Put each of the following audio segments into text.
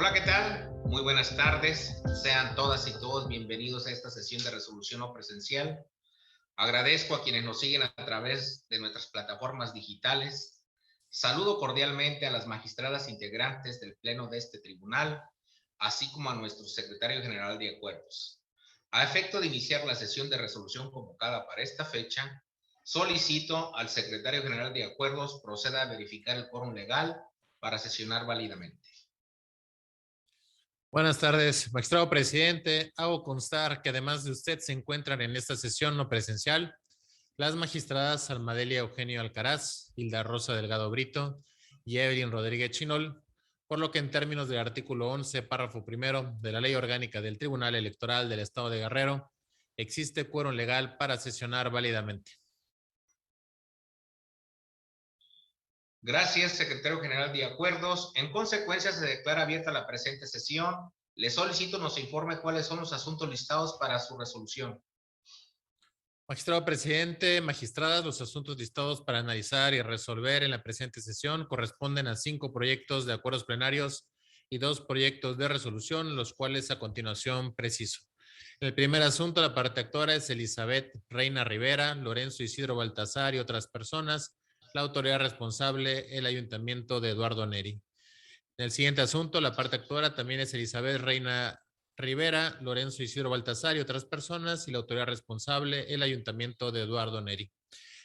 Hola, ¿qué tal? Muy buenas tardes. Sean todas y todos bienvenidos a esta sesión de resolución no presencial. Agradezco a quienes nos siguen a través de nuestras plataformas digitales. Saludo cordialmente a las magistradas integrantes del Pleno de este tribunal, así como a nuestro secretario general de acuerdos. A efecto de iniciar la sesión de resolución convocada para esta fecha, solicito al secretario general de acuerdos proceda a verificar el quórum legal para sesionar válidamente. Buenas tardes, magistrado presidente. Hago constar que además de usted se encuentran en esta sesión no presencial las magistradas Almadelia Eugenio Alcaraz, Hilda Rosa Delgado Brito y Evelyn Rodríguez Chinol, por lo que en términos del artículo 11, párrafo primero de la Ley Orgánica del Tribunal Electoral del Estado de Guerrero, existe quórum legal para sesionar válidamente. Gracias, secretario general de acuerdos. En consecuencia, se declara abierta la presente sesión. Le solicito nos informe cuáles son los asuntos listados para su resolución. Magistrado presidente, magistradas, los asuntos listados para analizar y resolver en la presente sesión corresponden a 5 proyectos de acuerdos plenarios y 2 proyectos de resolución, los cuales a continuación preciso. En el primer asunto, la parte actora es Elizabeth Reina Rivera, Lorenzo Isidro Baltasar y otras personas. La autoridad responsable, el ayuntamiento de Eduardo Neri. En el siguiente asunto, la parte actora también es Elizabeth Reina Rivera, Lorenzo Isidro Baltasar y otras personas, y la autoridad responsable, el ayuntamiento de Eduardo Neri.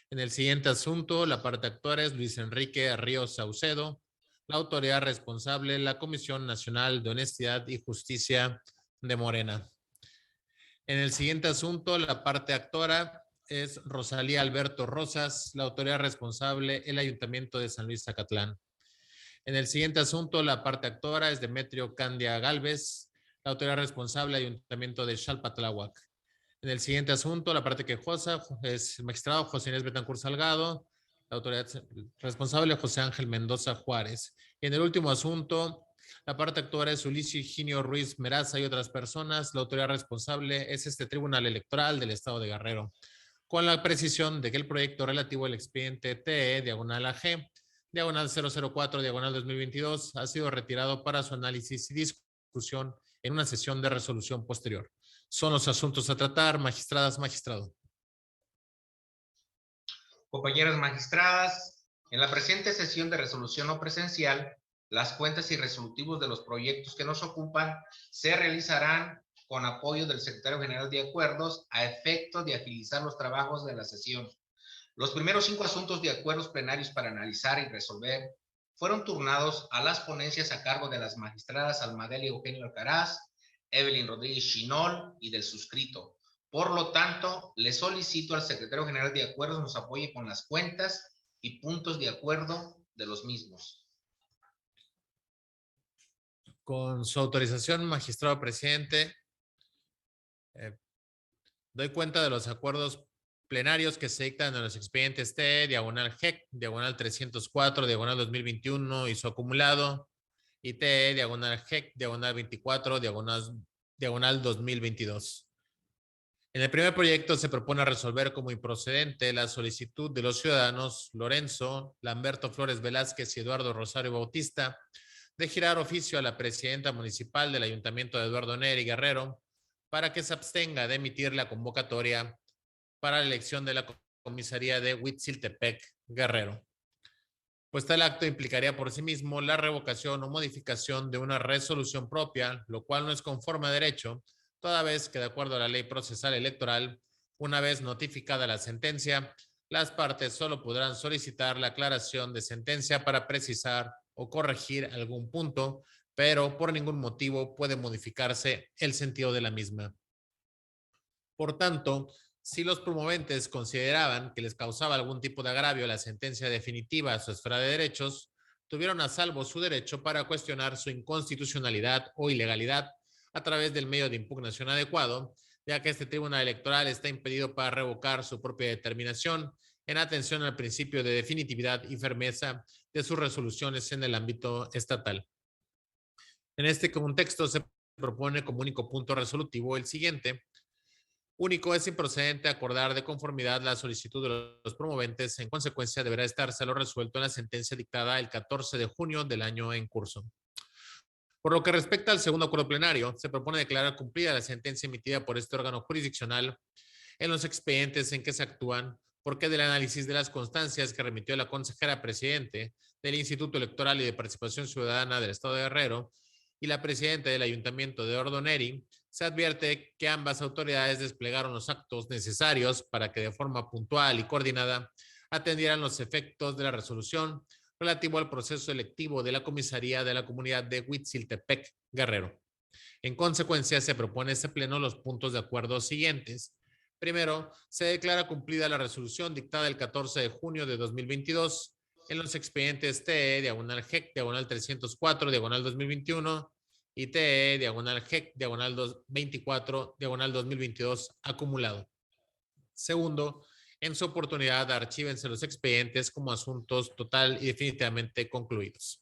En el siguiente asunto, la parte actora es Luis Enrique Ríos Saucedo, la autoridad responsable, la Comisión Nacional de Honestidad y Justicia de Morena. En el siguiente asunto, la parte actora es Rosalía Alberto Rosas, la autoridad responsable, el ayuntamiento de San Luis Zacatlán. En el siguiente asunto, la parte actora es Demetrio Candia Galvez, la autoridad responsable, ayuntamiento de Xalpatláhuac. En el siguiente asunto, la parte quejosa es el magistrado José Inés Betancourt Salgado, la autoridad responsable José Ángel Mendoza Juárez. Y en el último asunto, la parte actora es Ulises Higinio Ruiz Meraza y otras personas. La autoridad responsable es este Tribunal Electoral del Estado de Guerrero, con la precisión de que el proyecto relativo al expediente TE, diagonal AG, diagonal 004, diagonal 2022, ha sido retirado para su análisis y discusión en una sesión de resolución posterior. Son los asuntos a tratar, magistradas, magistrado. Compañeras magistradas, en la presente sesión de resolución no presencial, las cuentas y resolutivos de los proyectos que nos ocupan se realizarán con apoyo del secretario general de acuerdos a efecto de agilizar los trabajos de la sesión. Los primeros 5 asuntos de acuerdos plenarios para analizar y resolver fueron turnados a las ponencias a cargo de las magistradas Almadelia Eugenio Alcaraz, Evelyn Rodríguez Chinol y del suscrito. Por lo tanto, le solicito al secretario general de acuerdos nos apoye con las cuentas y puntos de acuerdo de los mismos. Con su autorización, magistrado presidente, doy cuenta de los acuerdos plenarios que se dictan en los expedientes T, diagonal GEC, diagonal 304, diagonal 2021 y su acumulado, y T, diagonal GEC, diagonal 24, diagonal 2022. En el primer proyecto se propone resolver como improcedente la solicitud de los ciudadanos Lorenzo, Lamberto Flores Velázquez y Eduardo Rosario Bautista de girar oficio a la presidenta municipal del Ayuntamiento de Eduardo Neri Guerrero para que se abstenga de emitir la convocatoria para la elección de la comisaría de Huitziltepec Guerrero. Pues tal acto implicaría por sí mismo la revocación o modificación de una resolución propia, lo cual no es conforme a derecho, toda vez que de acuerdo a la ley procesal electoral, una vez notificada la sentencia, las partes solo podrán solicitar la aclaración de sentencia para precisar o corregir algún punto, pero por ningún motivo puede modificarse el sentido de la misma. Por tanto, si los promoventes consideraban que les causaba algún tipo de agravio la sentencia definitiva a su esfera de derechos, tuvieron a salvo su derecho para cuestionar su inconstitucionalidad o ilegalidad a través del medio de impugnación adecuado, ya que este tribunal electoral está impedido para revocar su propia determinación en atención al principio de definitividad y firmeza de sus resoluciones en el ámbito estatal. En este contexto se propone como único punto resolutivo el siguiente. Único, es improcedente acordar de conformidad la solicitud de los promoventes. En consecuencia, deberá estarse lo resuelto en la sentencia dictada el 14 de junio del año en curso. Por lo que respecta al segundo acuerdo plenario, se propone declarar cumplida la sentencia emitida por este órgano jurisdiccional en los expedientes en que se actúan, porque del análisis de las constancias que remitió la consejera presidente del Instituto Electoral y de Participación Ciudadana del Estado de Guerrero y la presidenta del Ayuntamiento de Ordoneri, se advierte que ambas autoridades desplegaron los actos necesarios para que de forma puntual y coordinada atendieran los efectos de la resolución relativo al proceso electivo de la comisaría de la comunidad de Huitziltepec, Guerrero. En consecuencia, se propone a este pleno los puntos de acuerdo siguientes. Primero, se declara cumplida la resolución dictada el 14 de junio de 2022 en los expedientes TE, diagonal GEC, diagonal 304, diagonal 2021 y TE, diagonal GEC, diagonal 24, diagonal 2022 acumulado. Segundo, en su oportunidad archívense los expedientes como asuntos total y definitivamente concluidos.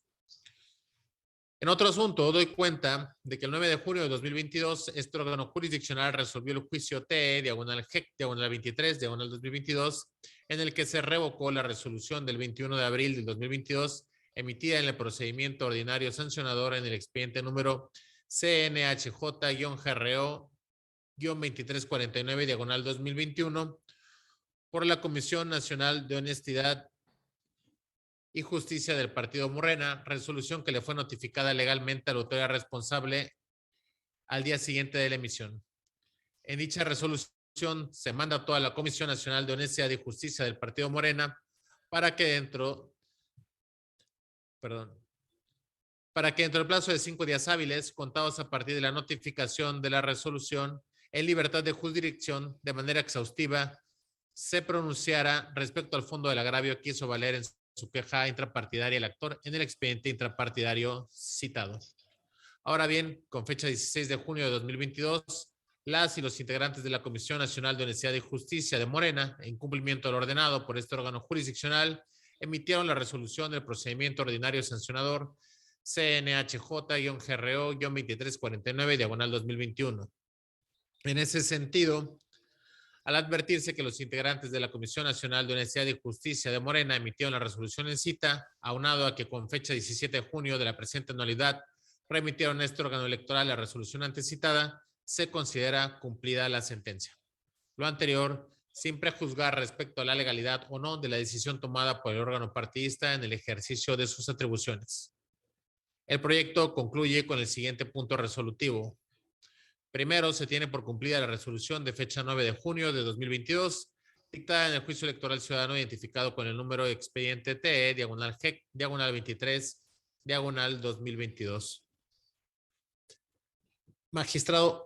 En otro asunto, doy cuenta de que el 9 de junio de 2022, este órgano jurisdiccional resolvió el juicio TE, diagonal GEC, diagonal 23, diagonal 2022, en el que se revocó la resolución del 21 de abril del 2022, emitida en el procedimiento ordinario sancionador en el expediente número CNHJ-GRO-2349, diagonal 2021, por la Comisión Nacional de Honestidad y Justicia del Partido Morena, resolución que le fue notificada legalmente a la autoridad responsable al día siguiente de la emisión. En dicha resolución se manda a toda la Comisión Nacional de Honestidad y Justicia del Partido Morena para que dentro del plazo de 5 días hábiles, contados a partir de la notificación de la resolución, en libertad de jurisdicción, de manera exhaustiva, se pronunciara respecto al fondo del agravio que hizo valer en su queja intrapartidaria el actor en el expediente intrapartidario citado. Ahora bien, con fecha 16 de junio de 2022, las y los integrantes de la Comisión Nacional de Honestidad y Justicia de Morena, en cumplimiento de lo ordenado por este órgano jurisdiccional, emitieron la resolución del procedimiento ordinario sancionador CNHJ-GRO-2349, diagonal 2021. En ese sentido, al advertirse que los integrantes de la Comisión Nacional de Honestidad y Justicia de Morena emitieron la resolución en cita, aunado a que con fecha 17 de junio de la presente anualidad remitieron a este órgano electoral la resolución antecitada, se considera cumplida la sentencia. Lo anterior, sin prejuzgar respecto a la legalidad o no de la decisión tomada por el órgano partidista en el ejercicio de sus atribuciones. El proyecto concluye con el siguiente punto resolutivo. Primero, se tiene por cumplida la resolución de fecha 9 de junio de 2022, dictada en el juicio electoral ciudadano identificado con el número de expediente TE, diagonal GEC, diagonal 23, diagonal 2022. Magistrado,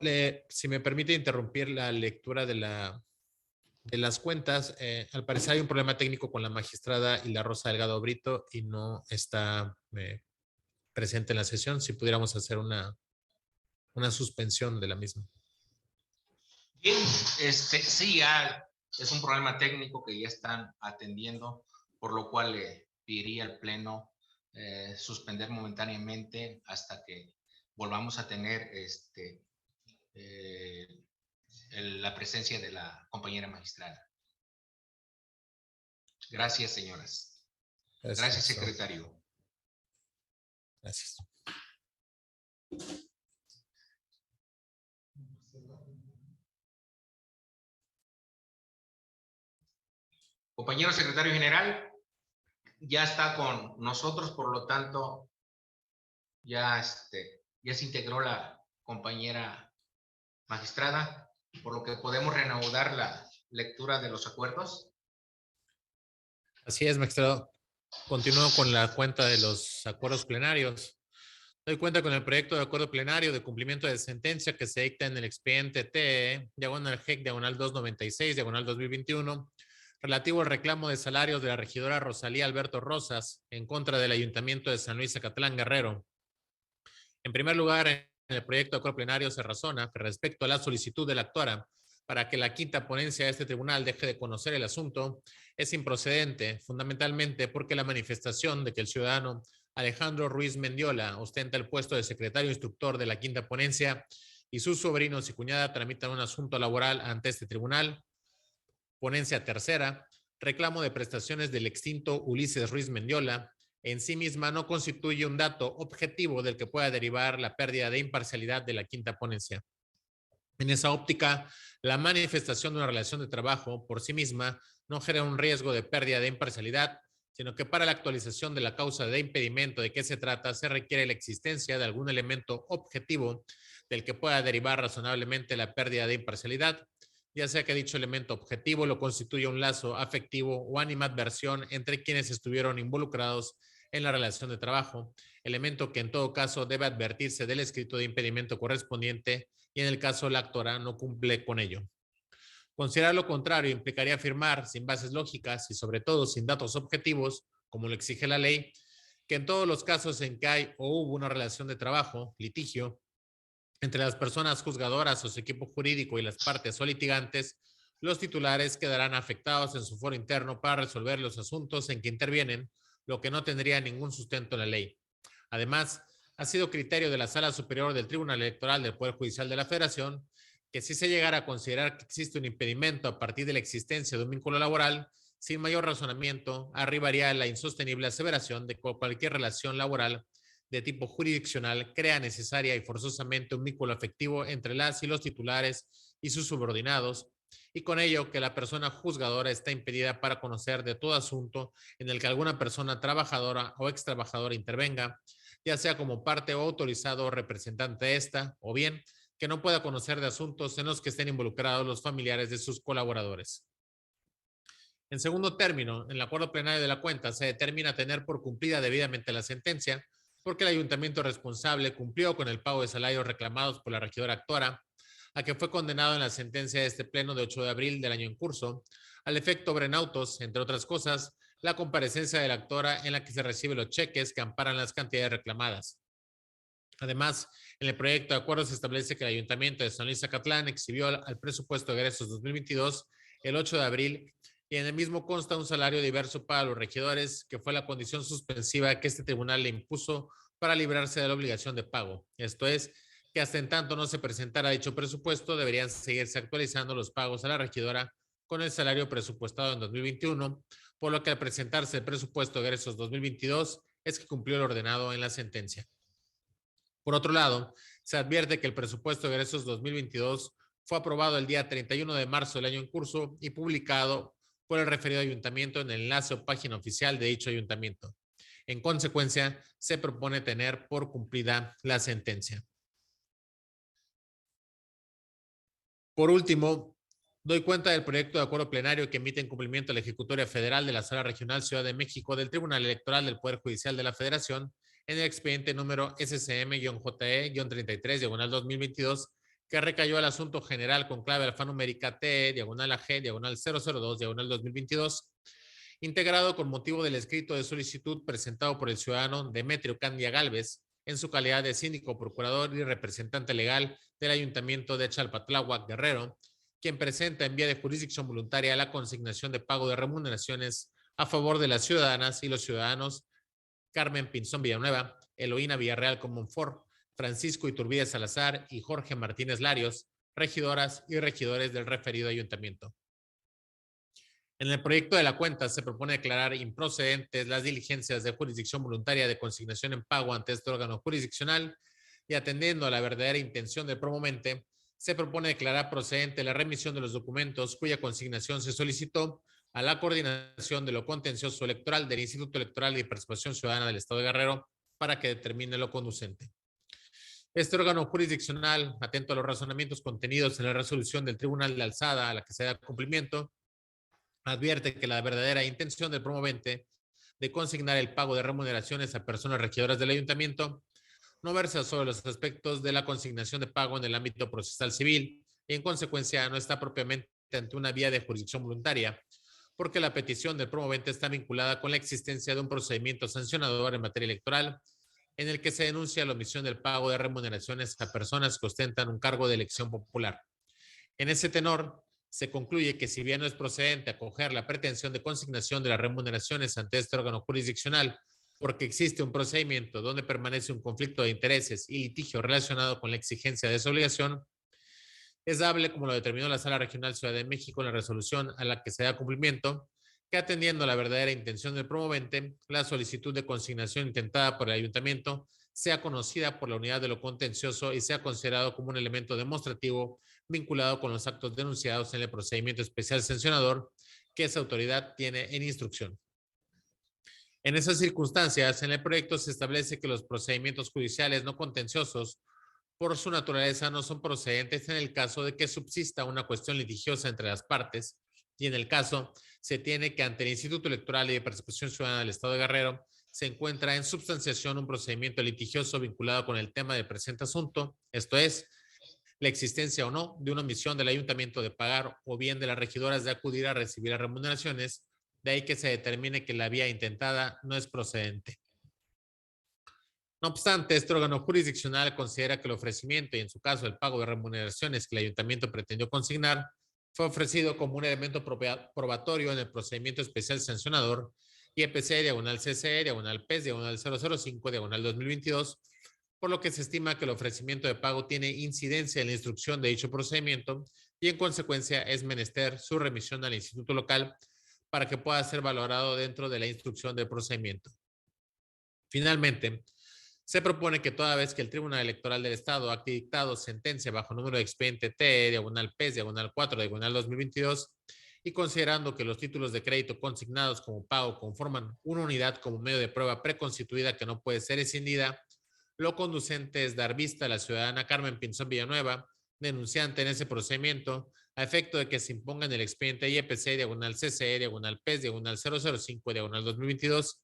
si me permite interrumpir la lectura de las cuentas, al parecer hay un problema técnico con la magistrada Hilda Rosa Delgado Brito y no está presente en la sesión. Si pudiéramos hacer una suspensión de la misma. Bien, sí, ya es un problema técnico que ya están atendiendo, por lo cual le pediría al Pleno suspender momentáneamente hasta que volvamos a tener la presencia de la compañera magistrada. Gracias, señoras. Gracias, secretario. Gracias. Compañero secretario general, ya está con nosotros, por lo tanto, ya se integró la compañera magistrada, por lo que podemos reanudar la lectura de los acuerdos. Así es, magistrado. Continúo con la cuenta de los acuerdos plenarios. Doy cuenta con el proyecto de acuerdo plenario de cumplimiento de sentencia que se dicta en el expediente TE, diagonal GEC, diagonal 296, diagonal 2021, relativo al reclamo de salarios de la regidora Rosalía Alberto Rosas en contra del Ayuntamiento de San Luis Zacatlán, Guerrero. En primer lugar, en el proyecto de acuerdo plenario se razona que respecto a la solicitud de la actora para que la quinta ponencia de este tribunal deje de conocer el asunto, es improcedente, fundamentalmente porque la manifestación de que el ciudadano Alejandro Ruiz Mendiola ostenta el puesto de secretario instructor de la quinta ponencia y sus sobrinos y cuñada tramitan un asunto laboral ante este tribunal. Ponencia tercera, reclamo de prestaciones del extinto Ulises Ruiz Mendiola, en sí misma no constituye un dato objetivo del que pueda derivar la pérdida de imparcialidad de la quinta ponencia. En esa óptica, la manifestación de una relación de trabajo por sí misma no genera un riesgo de pérdida de imparcialidad, sino que para la actualización de la causa de impedimento de qué se trata se requiere la existencia de algún elemento objetivo del que pueda derivar razonablemente la pérdida de imparcialidad, ya sea que dicho elemento objetivo lo constituya un lazo afectivo o animadversión entre quienes estuvieron involucrados en la relación de trabajo, elemento que en todo caso debe advertirse del escrito de impedimento correspondiente y en el caso la actora no cumple con ello. Considerar lo contrario implicaría afirmar, sin bases lógicas y sobre todo sin datos objetivos, como lo exige la ley, que en todos los casos en que hay o hubo una relación de trabajo, litigio, entre las personas juzgadoras o su equipo jurídico y las partes o litigantes, los titulares quedarán afectados en su foro interno para resolver los asuntos en que intervienen, lo que no tendría ningún sustento en la ley. Además, ha sido criterio de la Sala Superior del Tribunal Electoral del Poder Judicial de la Federación que si se llegara a considerar que existe un impedimento a partir de la existencia de un vínculo laboral, sin mayor razonamiento, arribaría a la insostenible aseveración de que cualquier relación laboral de tipo jurisdiccional crea necesaria y forzosamente un vínculo afectivo entre las y los titulares y sus subordinados, y con ello que la persona juzgadora está impedida para conocer de todo asunto en el que alguna persona trabajadora o extrabajadora intervenga, ya sea como parte o autorizado o representante de esta, o bien que no pueda conocer de asuntos en los que estén involucrados los familiares de sus colaboradores. En segundo término, en el acuerdo plenario de la cuenta se determina tener por cumplida debidamente la sentencia, porque el ayuntamiento responsable cumplió con el pago de salarios reclamados por la regidora actora, a que fue condenado en la sentencia de este pleno de 8 de abril del año en curso, al efecto Brenautos, entre otras cosas, la comparecencia de la actora en la que se reciben los cheques que amparan las cantidades reclamadas. Además, en el proyecto de acuerdo se establece que el Ayuntamiento de San Luis Zacatlán exhibió al presupuesto de egresos 2022 el 8 de abril y en el mismo consta un salario diverso para los regidores, que fue la condición suspensiva que este tribunal le impuso para librarse de la obligación de pago. Esto es, que hasta en tanto no se presentara dicho presupuesto, deberían seguirse actualizando los pagos a la regidora con el salario presupuestado en 2021, por lo que al presentarse el presupuesto de egresos 2022 es que cumplió lo ordenado en la sentencia. Por otro lado, se advierte que el presupuesto de egresos 2022 fue aprobado el día 31 de marzo del año en curso y publicado por el referido ayuntamiento en el enlace o página oficial de dicho ayuntamiento. En consecuencia, se propone tener por cumplida la sentencia. Por último, doy cuenta del proyecto de acuerdo plenario que emite en cumplimiento la Ejecutoria Federal de la Sala Regional Ciudad de México del Tribunal Electoral del Poder Judicial de la Federación en el expediente número SCM-JE-33-2022, que recayó al asunto general con clave alfanumérica TE/AG/002/2022, integrado con motivo del escrito de solicitud presentado por el ciudadano Demetrio Candia Gálvez en su calidad de síndico, procurador y representante legal del Ayuntamiento de Chalpatláhuac, Guerrero, quien presenta en vía de jurisdicción voluntaria la consignación de pago de remuneraciones a favor de las ciudadanas y los ciudadanos Carmen Pinzón Villanueva, Eloína Villarreal Comonfort, Francisco Iturbide Salazar y Jorge Martínez Larios, regidoras y regidores del referido ayuntamiento. En el proyecto de la cuenta se propone declarar improcedentes las diligencias de jurisdicción voluntaria de consignación en pago ante este órgano jurisdiccional y atendiendo a la verdadera intención del promovente, se propone declarar procedente la remisión de los documentos cuya consignación se solicitó a la Coordinación de lo Contencioso Electoral del Instituto Electoral y Participación Ciudadana del Estado de Guerrero para que determine lo conducente. Este órgano jurisdiccional, atento a los razonamientos contenidos en la resolución del Tribunal de Alzada a la que se da cumplimiento, advierte que la verdadera intención del promovente de consignar el pago de remuneraciones a personas regidoras del ayuntamiento no versa sobre los aspectos de la consignación de pago en el ámbito procesal civil y en consecuencia no está propiamente ante una vía de jurisdicción voluntaria, porque la petición del promovente está vinculada con la existencia de un procedimiento sancionador en materia electoral en el que se denuncia la omisión del pago de remuneraciones a personas que ostentan un cargo de elección popular. En ese tenor, se concluye que si bien no es procedente acoger la pretensión de consignación de las remuneraciones ante este órgano jurisdiccional, porque existe un procedimiento donde permanece un conflicto de intereses y litigio relacionado con la exigencia de esa obligación, es dable, como lo determinó la Sala Regional Ciudad de México en la resolución a la que se da cumplimiento, que atendiendo a la verdadera intención del promovente, la solicitud de consignación intentada por el ayuntamiento sea conocida por la unidad de lo contencioso y sea considerado como un elemento demostrativo vinculado con los actos denunciados en el procedimiento especial sancionador que esa autoridad tiene en instrucción. En esas circunstancias, en el proyecto se establece que los procedimientos judiciales no contenciosos por su naturaleza no son procedentes en el caso de que subsista una cuestión litigiosa entre las partes y en el caso se tiene que ante el Instituto Electoral y de Participación Ciudadana del Estado de Guerrero se encuentra en substanciación un procedimiento litigioso vinculado con el tema del presente asunto, esto es, la existencia o no de una omisión del ayuntamiento de pagar o bien de las regidoras de acudir a recibir las remuneraciones, de ahí que se determine que la vía intentada no es procedente. No obstante, este órgano jurisdiccional considera que el ofrecimiento y en su caso el pago de remuneraciones que el ayuntamiento pretendió consignar fue ofrecido como un elemento probatorio en el procedimiento especial sancionador IEPC, diagonal CCE, diagonal PES, diagonal 005, diagonal 2022, por lo que se estima que el ofrecimiento de pago tiene incidencia en la instrucción de dicho procedimiento y en consecuencia es menester su remisión al instituto local para que pueda ser valorado dentro de la instrucción del procedimiento. Finalmente, se propone que toda vez que el Tribunal Electoral del Estado ha dictado sentencia bajo número de expediente T, diagonal PES, diagonal 4, diagonal 2022, y considerando que los títulos de crédito consignados como pago conforman una unidad como medio de prueba preconstituida que no puede ser escindida, lo conducente es dar vista a la ciudadana Carmen Pinzón Villanueva, denunciante en ese procedimiento, a efecto de que se imponga en el expediente IEPC, diagonal CCE, diagonal PES, diagonal 005, diagonal 2022,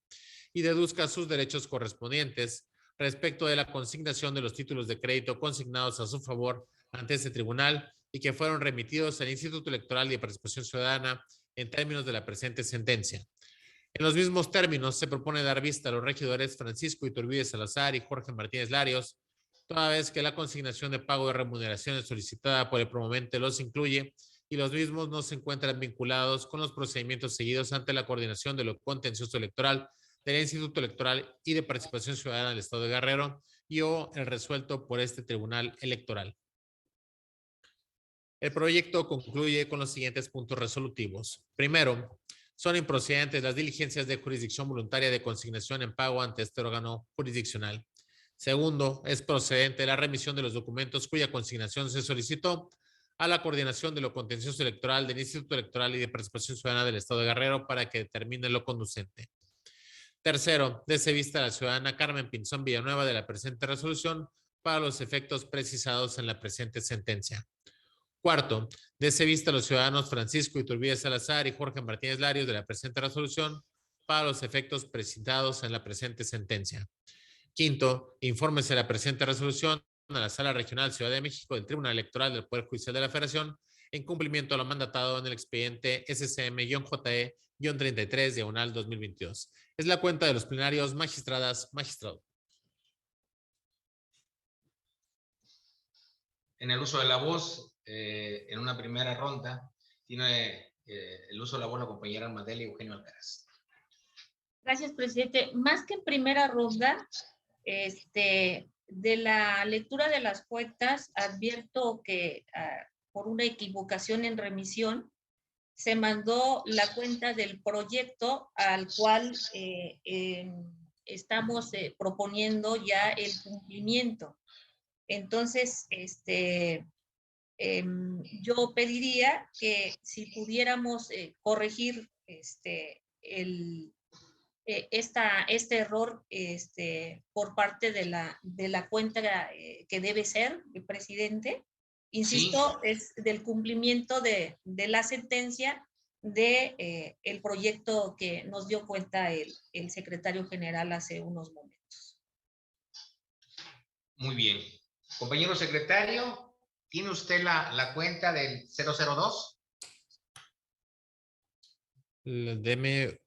y deduzca sus derechos correspondientes respecto de la consignación de los títulos de crédito consignados a su favor ante este tribunal y que fueron remitidos al Instituto Electoral y de Participación Ciudadana en términos de la presente sentencia. En los mismos términos, se propone dar vista a los regidores Francisco Iturbide Salazar y Jorge Martínez Larios, toda vez que la consignación de pago de remuneraciones solicitada por el promovente los incluye y los mismos no se encuentran vinculados con los procedimientos seguidos ante la coordinación de lo contencioso electoral del Instituto Electoral y de Participación Ciudadana del Estado de Guerrero y o el resuelto por este Tribunal Electoral. El proyecto concluye con los siguientes puntos resolutivos. Primero, son improcedentes las diligencias de jurisdicción voluntaria de consignación en pago ante este órgano jurisdiccional. Segundo, es procedente la remisión de los documentos cuya consignación se solicitó a la coordinación de lo contencioso electoral del Instituto Electoral y de Participación Ciudadana del Estado de Guerrero para que determine lo conducente. Tercero, dese vista a la ciudadana Carmen Pinzón Villanueva de la presente resolución para los efectos precisados en la presente sentencia. Cuarto, dese vista a los ciudadanos Francisco Iturbide Salazar y Jorge Martínez Larios de la presente resolución para los efectos precisados en la presente sentencia. Quinto, infórmese la presente resolución a la Sala Regional Ciudad de México del Tribunal Electoral del Poder Judicial de la Federación en cumplimiento a lo mandatado en el expediente SCM-JE-33, diagonal 2022. Es la cuenta de los plenarios, magistradas, magistrado. En el uso de la voz, en una primera ronda, tiene el uso de la voz la compañera Madela y Eugenio Alcaraz. Gracias, presidente. Más que en primera ronda, de la lectura de las cuentas, advierto que por una equivocación en remisión, se mandó la cuenta del proyecto al cual estamos proponiendo ya el cumplimiento. Entonces, yo pediría que si pudiéramos corregir este error por parte de la cuenta que debe ser el presidente. Insisto, sí, es del cumplimiento de la sentencia de el proyecto que nos dio cuenta el secretario general hace unos momentos. Muy bien. Compañero secretario, ¿tiene usted la cuenta del 002? Deme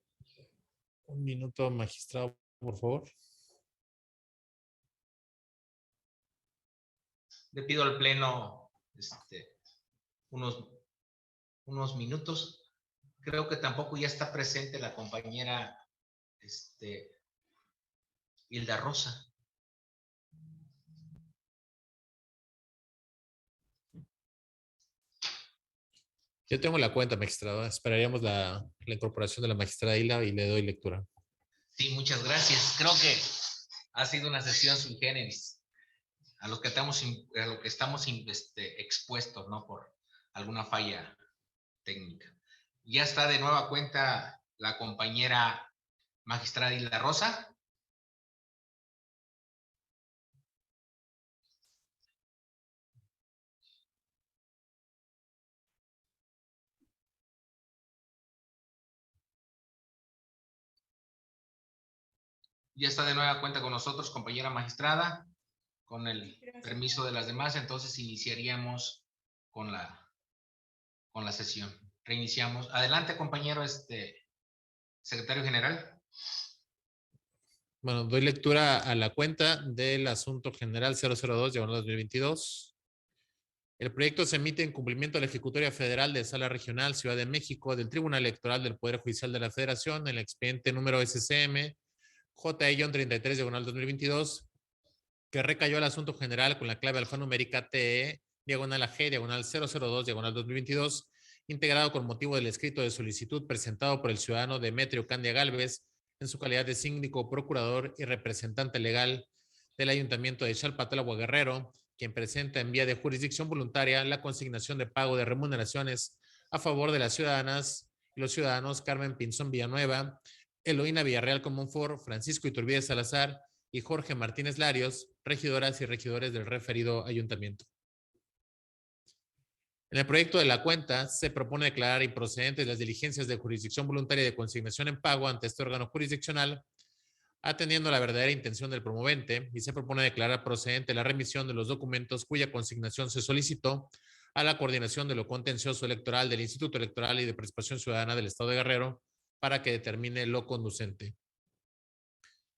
un minuto, magistrado, por favor. Le pido al Pleno unos minutos. Creo que tampoco ya está presente la compañera Hilda Rosa. Yo tengo la cuenta, magistrado. Esperaríamos la incorporación de la magistrada Hilda y le doy lectura. Sí, muchas gracias. Creo que ha sido una sesión sui generis a lo que estamos expuestos, ¿no? Por alguna falla técnica. Ya está de nueva cuenta la compañera magistrada Hilda Rosa. Ya está de nueva cuenta con nosotros, compañera magistrada, con el permiso de las demás, entonces iniciaríamos con la sesión. Reiniciamos. Adelante, compañero, secretario general. Bueno, doy lectura a la cuenta del asunto general 002/2022. El proyecto se emite en cumplimiento de la Ejecutoria Federal de Sala Regional Ciudad de México del Tribunal Electoral del Poder Judicial de la Federación en el expediente número SCM JE-33/2022, que recayó el asunto general con la clave alfanumérica TE/AG/002/2022, integrado con motivo del escrito de solicitud presentado por el ciudadano Demetrio Candia Gálvez en su calidad de síndico, procurador y representante legal del Ayuntamiento de Xalpatl-Agua Guerrero, quien presenta en vía de jurisdicción voluntaria la consignación de pago de remuneraciones a favor de las ciudadanas y los ciudadanos Carmen Pinzón Villanueva, Eloína Villarreal Comonfort, Francisco Iturbide Salazar y Jorge Martínez Larios, regidoras y regidores del referido ayuntamiento. En el proyecto de la cuenta se propone declarar improcedentes las diligencias de jurisdicción voluntaria de consignación en pago ante este órgano jurisdiccional, atendiendo a la verdadera intención del promovente, y se propone declarar procedente la remisión de los documentos cuya consignación se solicitó a la coordinación de lo contencioso electoral del Instituto Electoral y de Participación Ciudadana del Estado de Guerrero para que determine lo conducente.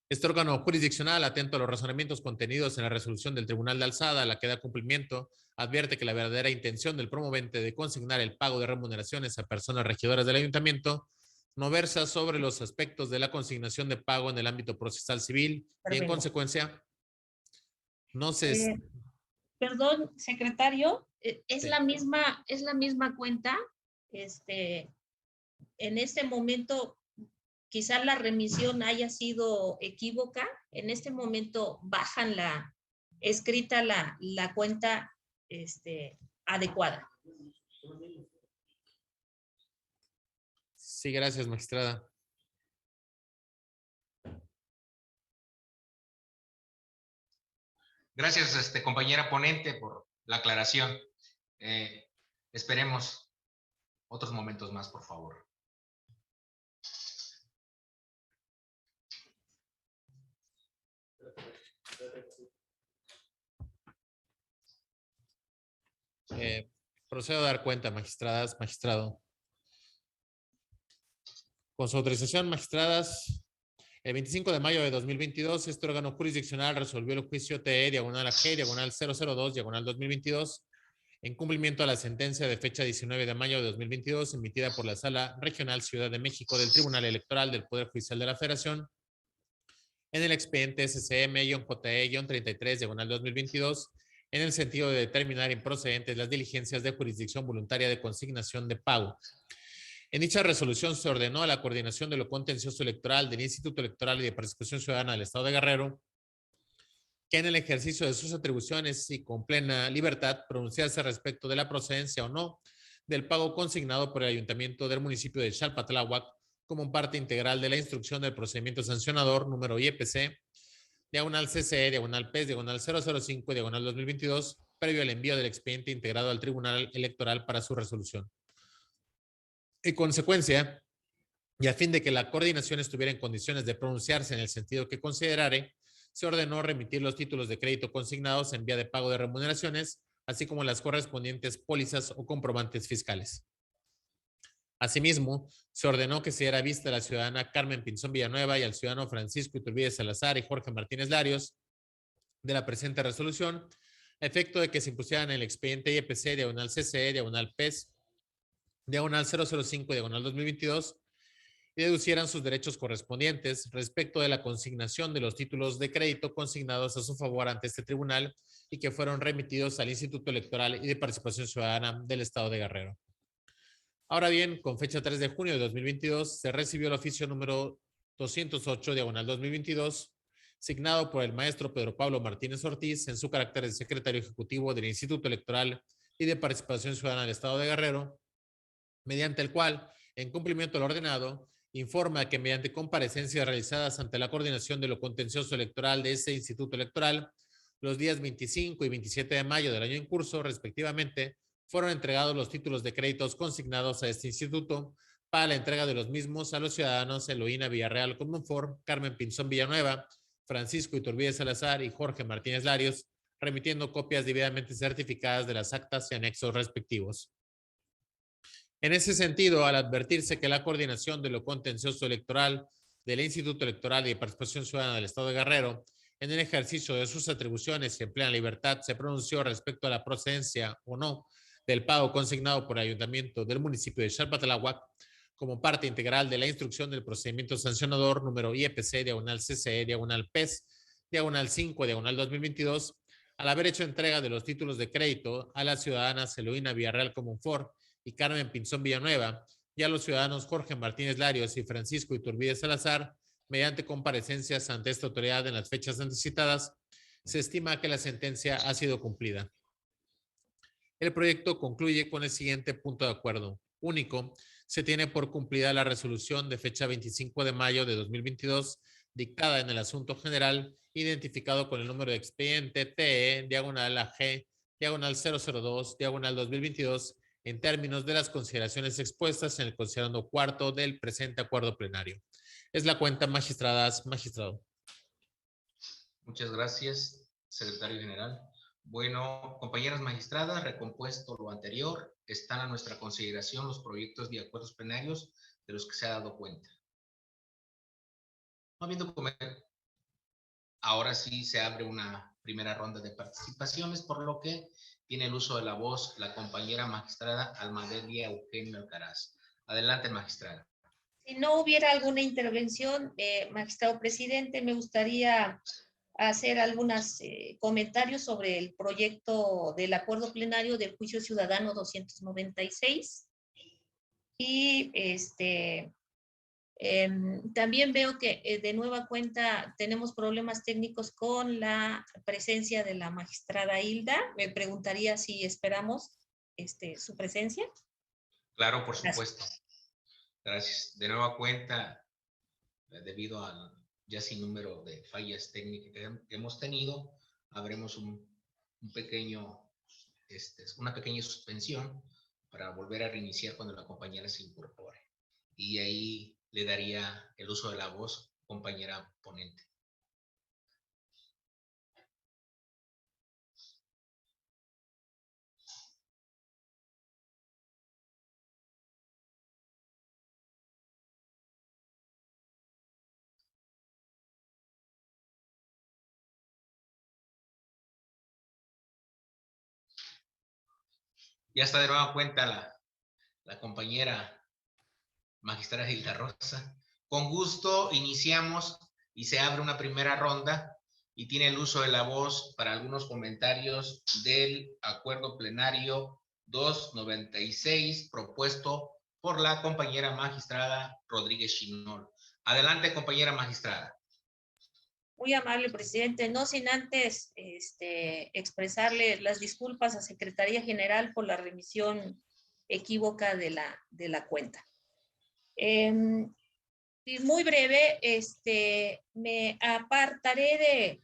Este órgano jurisdiccional, atento a los razonamientos contenidos en la resolución del Tribunal de Alzada, a la que da cumplimiento, advierte que la verdadera intención del promovente de consignar el pago de remuneraciones a personas regidoras del ayuntamiento no versa sobre los aspectos de la consignación de pago en el ámbito procesal civil y, en consecuencia, no se... Perdón, secretario, es Sí. la misma cuenta. En este momento, quizás la remisión haya sido equívoca. En este momento bajan escrita la cuenta adecuada. Sí, gracias, magistrada. Gracias, compañera ponente, por la aclaración. Esperemos otros momentos más, por favor. Procedo a dar cuenta, magistradas, magistrado. Con su autorización, magistradas, el 25 de mayo de 2022, este órgano jurisdiccional resolvió el juicio TE/AG/002/2022 en cumplimiento a la sentencia de fecha 19 de mayo de 2022 emitida por la Sala Regional Ciudad de México del Tribunal Electoral del Poder Judicial de la Federación en el expediente SCM-JE-33/2022 en el sentido de determinar improcedentes las diligencias de jurisdicción voluntaria de consignación de pago. En dicha resolución se ordenó a la coordinación de lo contencioso electoral del Instituto Electoral y de Participación Ciudadana del Estado de Guerrero que en el ejercicio de sus atribuciones y con plena libertad pronunciarse respecto de la procedencia o no del pago consignado por el Ayuntamiento del municipio de Xalpatl-Agua como parte integral de la instrucción del procedimiento sancionador número IEPC, /CCE, /PES, /005, /2022, previo al envío del expediente integrado al Tribunal Electoral para su resolución. En consecuencia, y a fin de que la coordinación estuviera en condiciones de pronunciarse en el sentido que considerare, se ordenó remitir los títulos de crédito consignados en vía de pago de remuneraciones, así como las correspondientes pólizas o comprobantes fiscales. Asimismo, se ordenó que se diera vista a la ciudadana Carmen Pinzón Villanueva y al ciudadano Francisco Iturbide Salazar y Jorge Martínez Larios de la presente resolución, a efecto de que se impusieran en el expediente IEPC, /CCE, /PES, /005, /2022, y deducieran sus derechos correspondientes respecto de la consignación de los títulos de crédito consignados a su favor ante este tribunal y que fueron remitidos al Instituto Electoral y de Participación Ciudadana del Estado de Guerrero. Ahora bien, con fecha 3 de junio de 2022, se recibió el oficio número 208, diagonal 2022, signado por el maestro Pedro Pablo Martínez Ortiz en su carácter de secretario ejecutivo del Instituto Electoral y de Participación Ciudadana del Estado de Guerrero, mediante el cual, en cumplimiento del ordenado, informa que mediante comparecencias realizadas ante la coordinación de lo contencioso electoral de este Instituto Electoral, los días 25 y 27 de mayo del año en curso, respectivamente, fueron entregados los títulos de créditos consignados a este instituto para la entrega de los mismos a los ciudadanos Eloína Villarreal Comonfort, Carmen Pinzón Villanueva, Francisco Iturbide Salazar y Jorge Martínez Larios, remitiendo copias debidamente certificadas de las actas y anexos respectivos. En ese sentido, al advertirse que la coordinación de lo contencioso electoral del Instituto Electoral y de Participación Ciudadana del Estado de Guerrero, en el ejercicio de sus atribuciones y en plena libertad, se pronunció respecto a la procedencia o no del pago consignado por el Ayuntamiento del municipio de Xalpatláhuac como parte integral de la instrucción del procedimiento sancionador número IEPC, diagonal CCE, diagonal PES, diagonal 5, diagonal 2022, al haber hecho entrega de los títulos de crédito a las ciudadanas Eloína Villarreal Comonfort y Carmen Pinzón Villanueva, y a los ciudadanos Jorge Martínez Larios y Francisco Iturbide Salazar, mediante comparecencias ante esta autoridad en las fechas antecitadas, se estima que la sentencia ha sido cumplida. El proyecto concluye con el siguiente punto de acuerdo. Único, se tiene por cumplida la resolución de fecha 25 de mayo de 2022, dictada en el asunto general, identificado con el número de expediente TE, diagonal AG, diagonal 002, diagonal 2022, en términos de las consideraciones expuestas en el considerando cuarto del presente acuerdo plenario. Es la cuenta, magistradas, magistrado. Muchas gracias, secretario general. Bueno, compañeras magistradas, recompuesto lo anterior, están a nuestra consideración los proyectos de acuerdos plenarios de los que se ha dado cuenta. No habiendo comentarios, ahora sí se abre una primera ronda de participaciones, por lo que tiene el uso de la voz la compañera magistrada Almadelia Eugenio Alcaraz. Adelante, magistrada. Si no hubiera alguna intervención, magistrado presidente, me gustaría hacer algunos comentarios sobre el proyecto del acuerdo plenario del juicio ciudadano 296. Y también veo que de nueva cuenta tenemos problemas técnicos con la presencia de la magistrada Hilda. Me preguntaría si esperamos su presencia. Claro, por supuesto. Gracias. De nueva cuenta, debido al ya sin número de fallas técnicas que hemos tenido, habremos una pequeña suspensión para volver a reiniciar cuando la compañera se incorpore. Y ahí le daría el uso de la voz, compañera ponente. Ya está de nueva cuenta la compañera magistrada Hilda Rosa. Con gusto iniciamos y se abre una primera ronda y tiene el uso de la voz para algunos comentarios del acuerdo plenario 296 propuesto por la compañera magistrada Rodríguez Chinol. Adelante, compañera magistrada. Muy amable, presidente. No sin antes expresarle las disculpas a Secretaría General por la remisión equívoca de la cuenta. Muy breve, me apartaré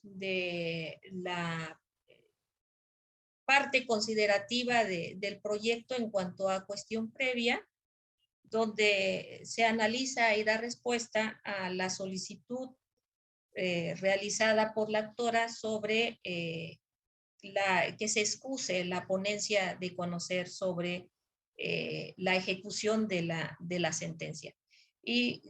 de la parte considerativa del proyecto en cuanto a cuestión previa, donde se analiza y da respuesta a la solicitud realizada por la actora sobre que se excuse la ponencia de conocer sobre la ejecución de la sentencia. Y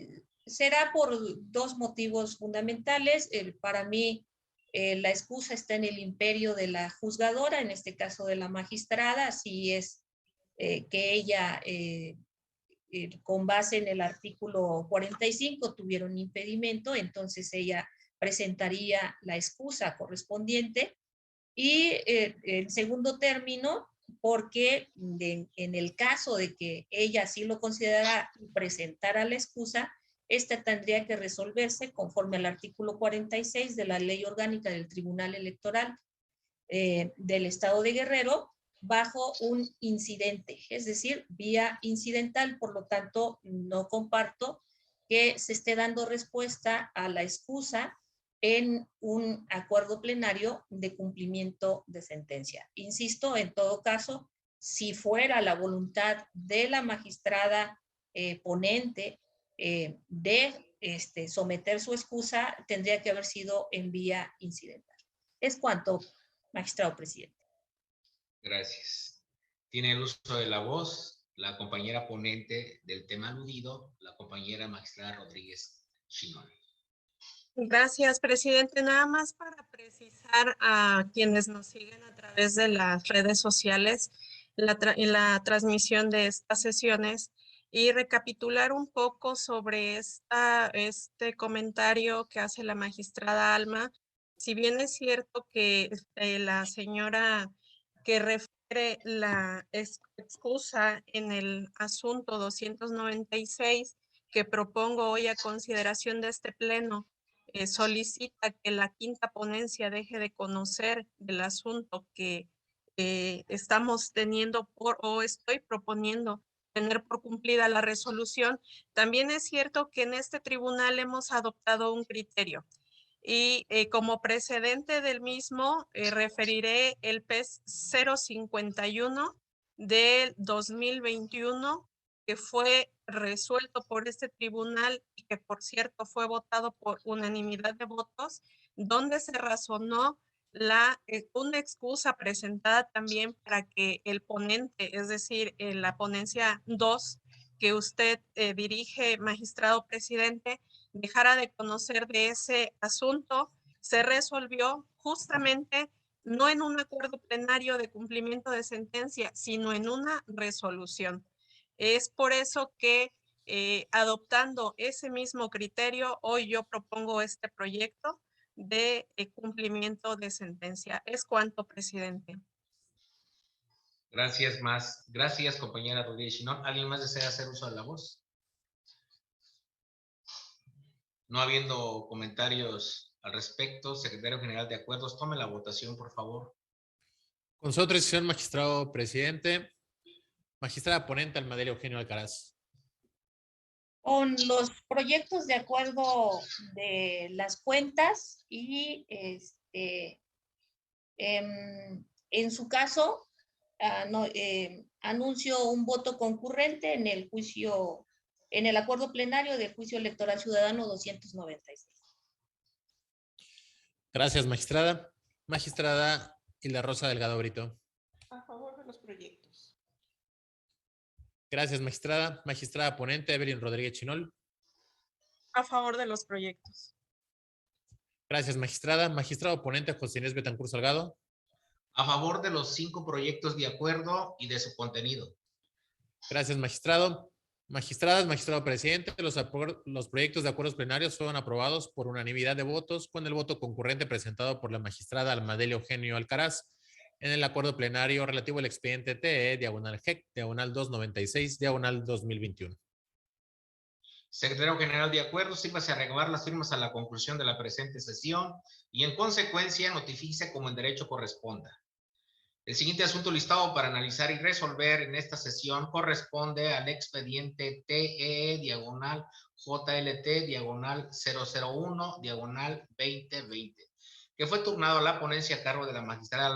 será por dos motivos fundamentales. Para mí, la excusa está en el imperio de la juzgadora, en este caso de la magistrada, si es que ella, con base en el artículo 45, tuvieron impedimento, entonces ella presentaría la excusa correspondiente. Y en segundo término, porque en el caso de que ella así lo considerara y presentara la excusa, esta tendría que resolverse conforme al artículo 46 de la Ley Orgánica del Tribunal Electoral del Estado de Guerrero, bajo un incidente, es decir, vía incidental. Por lo tanto, no comparto que se esté dando respuesta a la excusa en un acuerdo plenario de cumplimiento de sentencia. Insisto, en todo caso, si fuera la voluntad de la magistrada ponente de someter su excusa, tendría que haber sido en vía incidental. Es cuanto, magistrado presidente. Gracias. Tiene el uso de la voz la compañera ponente del tema aludido, la compañera magistrada Rodríguez Chinol. Gracias, presidente. Nada más para precisar a quienes nos siguen a través de las redes sociales la transmisión de estas sesiones y recapitular un poco sobre este comentario que hace la magistrada Alma. Si bien es cierto que la señora que refiere la excusa en el asunto 296 que propongo hoy a consideración de este pleno, solicita que la quinta ponencia deje de conocer del asunto que estamos teniendo o estoy proponiendo tener por cumplida la resolución. También es cierto que en este tribunal hemos adoptado un criterio y como precedente del mismo referiré el PES 051 del 2021 que fue resuelto por este tribunal y que por cierto fue votado por unanimidad de votos, donde se razonó una excusa presentada también para que el ponente, es decir, en la ponencia 2 que usted dirige, magistrado presidente, dejara de conocer de ese asunto, se resolvió justamente no en un acuerdo plenario de cumplimiento de sentencia, sino en una resolución. Es por eso que adoptando ese mismo criterio, hoy yo propongo este proyecto de cumplimiento de sentencia. Es cuanto, presidente. Gracias, compañera Rodríguez Chinol. ¿Alguien más desea hacer uso de la voz? No habiendo comentarios al respecto, secretario general de acuerdos, tome la votación, por favor. Con su autorización, magistrado presidente. Magistrada ponente Almadelia Eugenio Alcaraz. Con los proyectos de acuerdo de las cuentas y en su caso, anuncio un voto concurrente en el juicio, en el acuerdo plenario del juicio electoral ciudadano 296. Gracias, magistrada. Magistrada Hilda Rosa Delgado Brito. A favor de los proyectos. Gracias, magistrada. Magistrada ponente Evelyn Rodríguez Chinol. A favor de los proyectos. Gracias, magistrada. Magistrado ponente José Inés Betancur Salgado. A favor de los 5 proyectos de acuerdo y de su contenido. Gracias, magistrado. Magistradas, magistrado presidente, los proyectos de acuerdos plenarios fueron aprobados por unanimidad de votos con el voto concurrente presentado por la magistrada Almadelia Eugenio Alcaraz en el acuerdo plenario relativo al expediente TE, diagonal GEC, diagonal 296, diagonal 2021. Secretario General de Acuerdos, sírvase a recabar las firmas a la conclusión de la presente sesión y en consecuencia notifíquese como en derecho corresponda. El siguiente asunto listado para analizar y resolver en esta sesión corresponde al expediente TE, diagonal JLT, diagonal 001, diagonal 2020, que fue turnado a la ponencia a cargo de la magistrada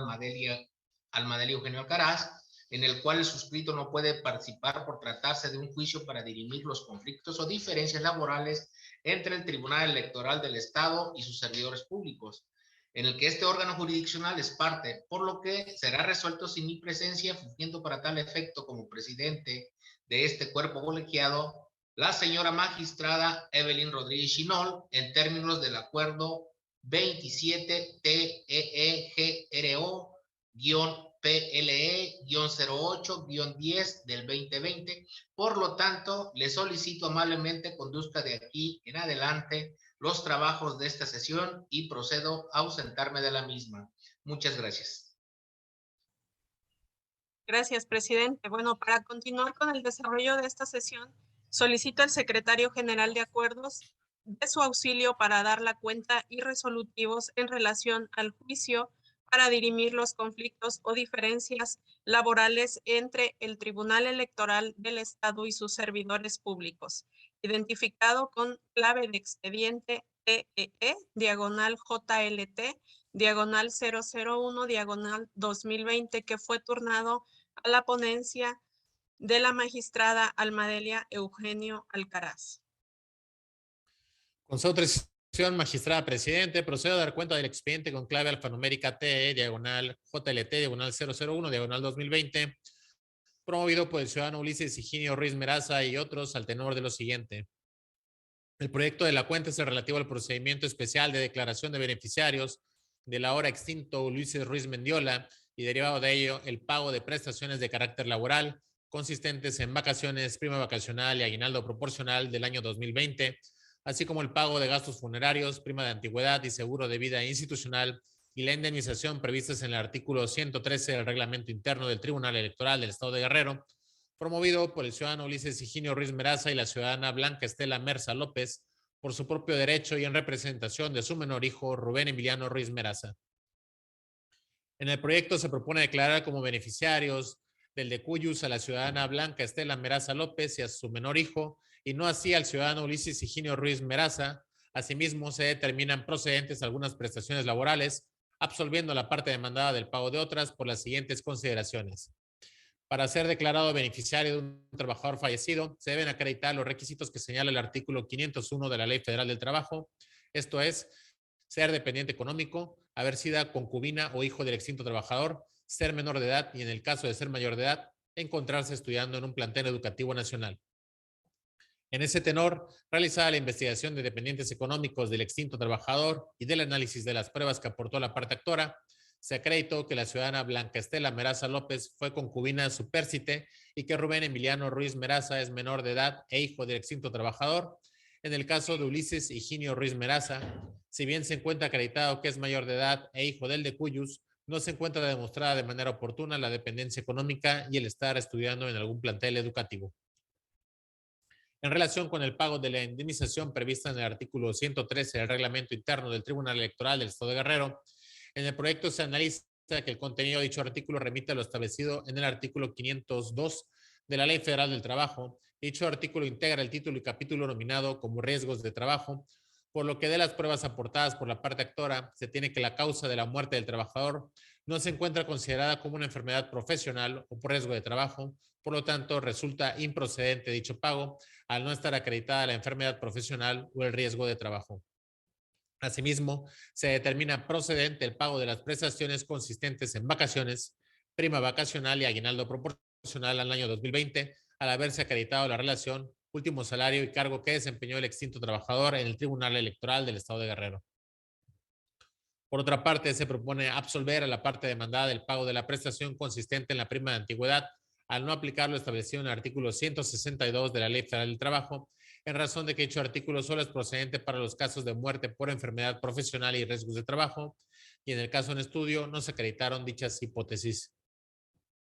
Almadelia Eugenio Alcaraz, en el cual el suscrito no puede participar por tratarse de un juicio para dirimir los conflictos o diferencias laborales entre el Tribunal Electoral del Estado y sus servidores públicos, en el que este órgano jurisdiccional es parte, por lo que será resuelto sin mi presencia, fungiendo para tal efecto como presidente de este cuerpo colegiado, la señora magistrada Evelyn Rodríguez Chinol, en términos del acuerdo 27 TEEGRO-PLE-08-10 del 2020. Por lo tanto, le solicito amablemente conduzca de aquí en adelante los trabajos de esta sesión y procedo a ausentarme de la misma. Muchas gracias. Gracias, presidente. Bueno, para continuar con el desarrollo de esta sesión, solicito al secretario general de acuerdos de su auxilio para dar la cuenta y resolutivos en relación al juicio para dirimir los conflictos o diferencias laborales entre el Tribunal Electoral del Estado y sus servidores públicos, identificado con clave de expediente TEE, diagonal JLT, diagonal 001, diagonal 2020, que fue turnado a la ponencia de la magistrada Almadelia Eugenio Alcaraz. Con su autorización, magistrada presidente, procedo a dar cuenta del expediente con clave alfanumérica TE, diagonal JLT, diagonal 001, diagonal 2020, promovido por el ciudadano Ulises Higinio Ruiz Meraza y otros al tenor de lo siguiente. El proyecto de la cuenta es el relativo al procedimiento especial de declaración de beneficiarios del ahora extinto Ulises Ruiz Mendiola y derivado de ello el pago de prestaciones de carácter laboral consistentes en vacaciones, prima vacacional y aguinaldo proporcional del año 2020, así como el pago de gastos funerarios, prima de antigüedad y seguro de vida institucional y la indemnización previstas en el artículo 113 del reglamento interno del Tribunal Electoral del Estado de Guerrero, promovido por el ciudadano Ulises Higinio Ruiz Meraza y la ciudadana Blanca Estela Merza López, por su propio derecho y en representación de su menor hijo, Rubén Emiliano Ruiz Meraza. En el proyecto se propone declarar como beneficiarios del decuyus a la ciudadana Blanca Estela Meraza López y a su menor hijo, y no así al ciudadano Ulises Higinio Ruiz Meraza. Asimismo, se determinan procedentes algunas prestaciones laborales, absolviendo la parte demandada del pago de otras por las siguientes consideraciones. Para ser declarado beneficiario de un trabajador fallecido, se deben acreditar los requisitos que señala el artículo 501 de la Ley Federal del Trabajo, esto es, ser dependiente económico, haber sido concubina o hijo del extinto trabajador, ser menor de edad y, en el caso de ser mayor de edad, encontrarse estudiando en un plantel educativo nacional. En ese tenor, realizada la investigación de dependientes económicos del extinto trabajador y del análisis de las pruebas que aportó la parte actora, se acreditó que la ciudadana Blanca Estela Meraza López fue concubina supérstite y que Rubén Emiliano Ruiz Meraza es menor de edad e hijo del extinto trabajador. En el caso de Ulises Higinio Ruiz Meraza, si bien se encuentra acreditado que es mayor de edad e hijo del decuyus, no se encuentra demostrada de manera oportuna la dependencia económica y el estar estudiando en algún plantel educativo. En relación con el pago de la indemnización prevista en el artículo 113 del reglamento interno del Tribunal Electoral del Estado de Guerrero, en el proyecto se analiza que el contenido de dicho artículo remite a lo establecido en el artículo 502 de la Ley Federal del Trabajo. Dicho artículo integra el título y capítulo nominado como riesgos de trabajo, por lo que de las pruebas aportadas por la parte actora se tiene que la causa de la muerte del trabajador no se encuentra considerada como una enfermedad profesional o por riesgo de trabajo, por lo tanto resulta improcedente dicho pago al no estar acreditada la enfermedad profesional o el riesgo de trabajo. Asimismo, se determina procedente el pago de las prestaciones consistentes en vacaciones, prima vacacional y aguinaldo proporcional al año 2020, al haberse acreditado la relación, último salario y cargo que desempeñó el extinto trabajador en el Tribunal Electoral del Estado de Guerrero. Por otra parte, se propone absolver a la parte demandada del pago de la prestación consistente en la prima de antigüedad, al no aplicar lo establecido en el artículo 162 de la Ley Federal del Trabajo, en razón de que dicho artículo solo es procedente para los casos de muerte por enfermedad profesional y riesgos de trabajo, y en el caso en estudio no se acreditaron dichas hipótesis.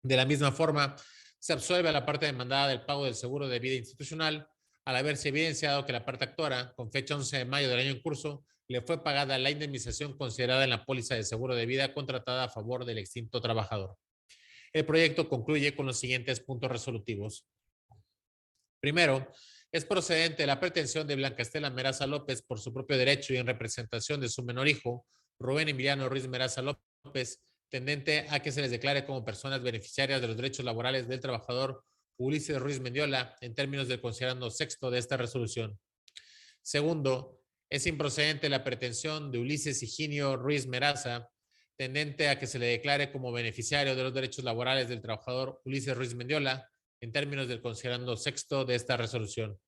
De la misma forma, se absuelve a la parte demandada del pago del seguro de vida institucional, al haberse evidenciado que la parte actora, con fecha 11 de mayo del año en curso, le fue pagada la indemnización considerada en la póliza de seguro de vida contratada a favor del extinto trabajador. El proyecto concluye con los siguientes puntos resolutivos. Primero, es procedente la pretensión de Blanca Estela Meraza López por su propio derecho y en representación de su menor hijo, Rubén Emiliano Ruiz Meraza López, tendente a que se les declare como personas beneficiarias de los derechos laborales del trabajador Ulises Ruiz Mendiola en términos del considerando sexto de esta resolución. Segundo, es improcedente la pretensión de Ulises Higinio Ruiz Meraza, tendente a que se le declare como beneficiario de los derechos laborales del trabajador Ulises Ruiz Mendiola en términos del considerando sexto de esta resolución.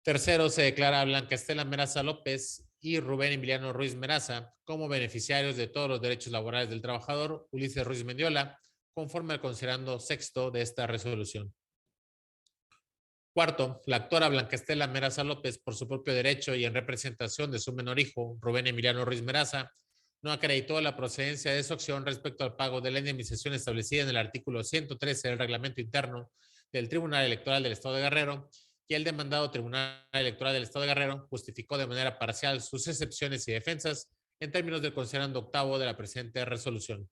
Tercero, se declara a Blanca Estela Meraza López y Rubén Emiliano Ruiz Meraza como beneficiarios de todos los derechos laborales del trabajador Ulises Ruiz Mendiola, conforme al considerando sexto de esta resolución. Cuarto, la actora Blanca Estela Meraza López, por su propio derecho y en representación de su menor hijo, Rubén Emiliano Ruiz Meraza, no acreditó la procedencia de su acción respecto al pago de la indemnización establecida en el artículo 113 del reglamento interno del Tribunal Electoral del Estado de Guerrero, y el demandado Tribunal Electoral del Estado de Guerrero justificó de manera parcial sus excepciones y defensas en términos del considerando octavo de la presente resolución.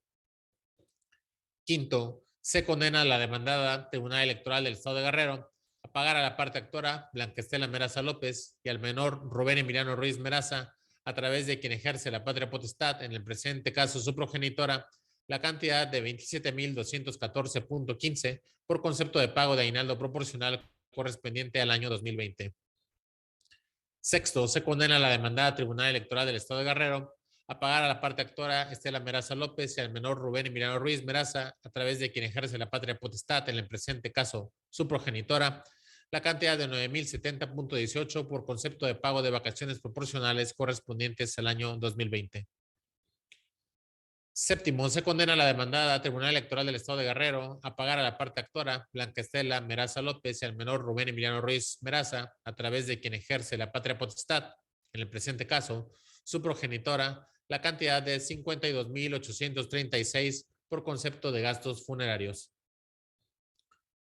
Quinto, se condena a la demandada Tribunal Electoral del Estado de Guerrero a pagar a la parte actora Blanca Estela Meraza López y al menor Rubén Emiliano Ruiz Meraza, a través de quien ejerce la patria potestad, en el presente caso su progenitora, la cantidad de 27,214.15 por concepto de pago de aguinaldo proporcional correspondiente al año 2020. Sexto, se condena a la demandada Tribunal Electoral del Estado de Guerrero a pagar a la parte actora Estela Meraza López y al menor Rubén Emiliano Ruiz Meraza, a través de quien ejerce la patria potestad, en el presente caso su progenitora, la cantidad de 9,070.18 por concepto de pago de vacaciones proporcionales correspondientes al año 2020. Séptimo, se condena a la demandada Tribunal Electoral del Estado de Guerrero a pagar a la parte actora Blanca Estela Meraza López y al menor Rubén Emiliano Ruiz Meraza, a través de quien ejerce la patria potestad, en el presente caso, su progenitora, la cantidad de 52,836 por concepto de gastos funerarios.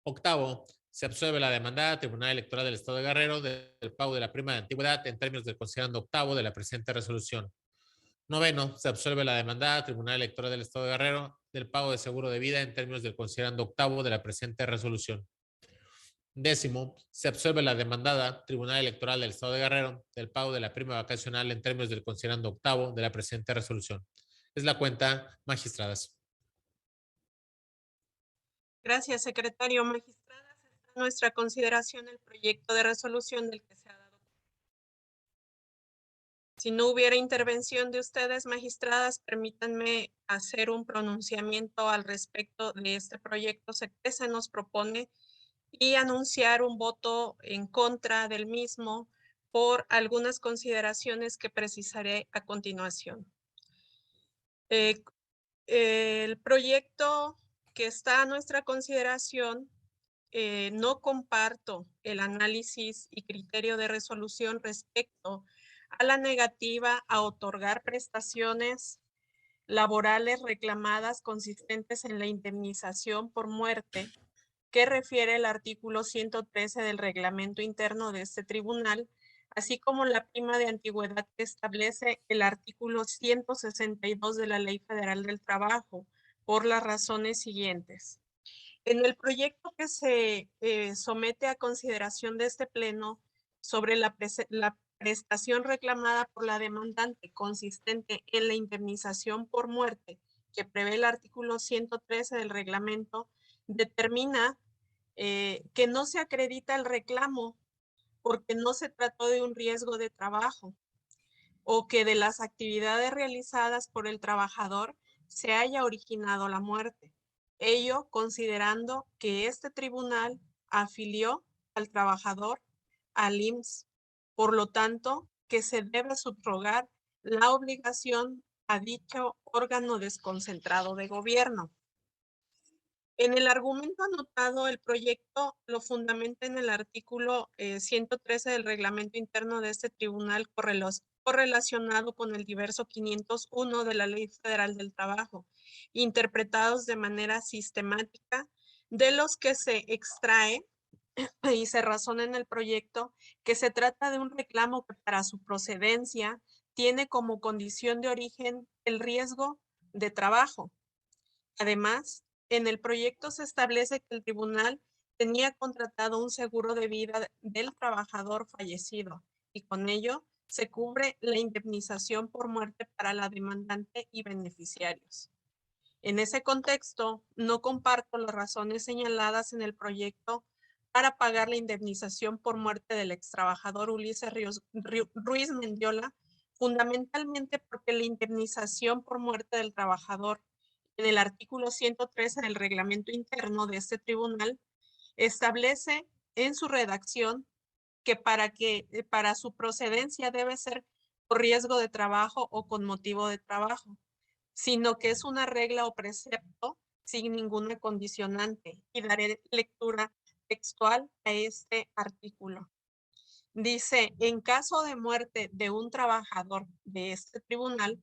Octavo, se absuelve la demandada Tribunal Electoral del Estado de Guerrero del pago de la prima de antigüedad en términos del considerando octavo de la presente resolución. Noveno, se absuelve la demandada Tribunal Electoral del Estado de Guerrero del pago de seguro de vida en términos del considerando octavo de la presente resolución. Décimo, se absuelve la demandada Tribunal Electoral del Estado de Guerrero del pago de la prima vacacional en términos del considerando octavo de la presente resolución. Es la cuenta, magistradas. Gracias, secretario. Magistradas, está a nuestra consideración el proyecto de resolución del que se ha dado. Si no hubiera intervención de ustedes, magistradas, permítanme hacer un pronunciamiento al respecto de este proyecto que se nos propone y anunciar un voto en contra del mismo por algunas consideraciones que precisaré a continuación. El proyecto que está a nuestra consideración, no comparto el análisis y criterio de resolución respecto a la negativa a otorgar prestaciones laborales reclamadas consistentes en la indemnización por muerte que refiere el artículo 113 del reglamento interno de este tribunal, así como la prima de antigüedad que establece el artículo 162 de la Ley Federal del Trabajo, por las razones siguientes. En el proyecto que se somete a consideración de este pleno sobre la prestación reclamada por la demandante consistente en la indemnización por muerte que prevé el artículo 113 del reglamento, determina que no se acredita el reclamo porque no se trató de un riesgo de trabajo o que de las actividades realizadas por el trabajador se haya originado la muerte. Ello considerando que este tribunal afilió al trabajador al IMSS, por lo tanto, que se debe subrogar la obligación a dicho órgano desconcentrado de gobierno. En el argumento anotado, el proyecto lo fundamenta en el artículo 113 del reglamento interno de este tribunal correlacionado con el diverso 501 de la Ley Federal del Trabajo, interpretados de manera sistemática, de los que se extrae y se razona en el proyecto que se trata de un reclamo que para su procedencia tiene como condición de origen el riesgo de trabajo. Además, en el proyecto se establece que el tribunal tenía contratado un seguro de vida del trabajador fallecido y con ello se cubre la indemnización por muerte para la demandante y beneficiarios. En ese contexto, no comparto las razones señaladas en el proyecto para pagar la indemnización por muerte del extrabajador Ulises Ruiz Mendiola, fundamentalmente porque la indemnización por muerte del trabajador en el artículo 113 del reglamento interno de este tribunal establece en su redacción que para su procedencia debe ser por riesgo de trabajo o con motivo de trabajo, sino que es una regla o precepto sin ninguna condicionante. Y daré lectura textual a este artículo. Dice, en caso de muerte de un trabajador de este tribunal,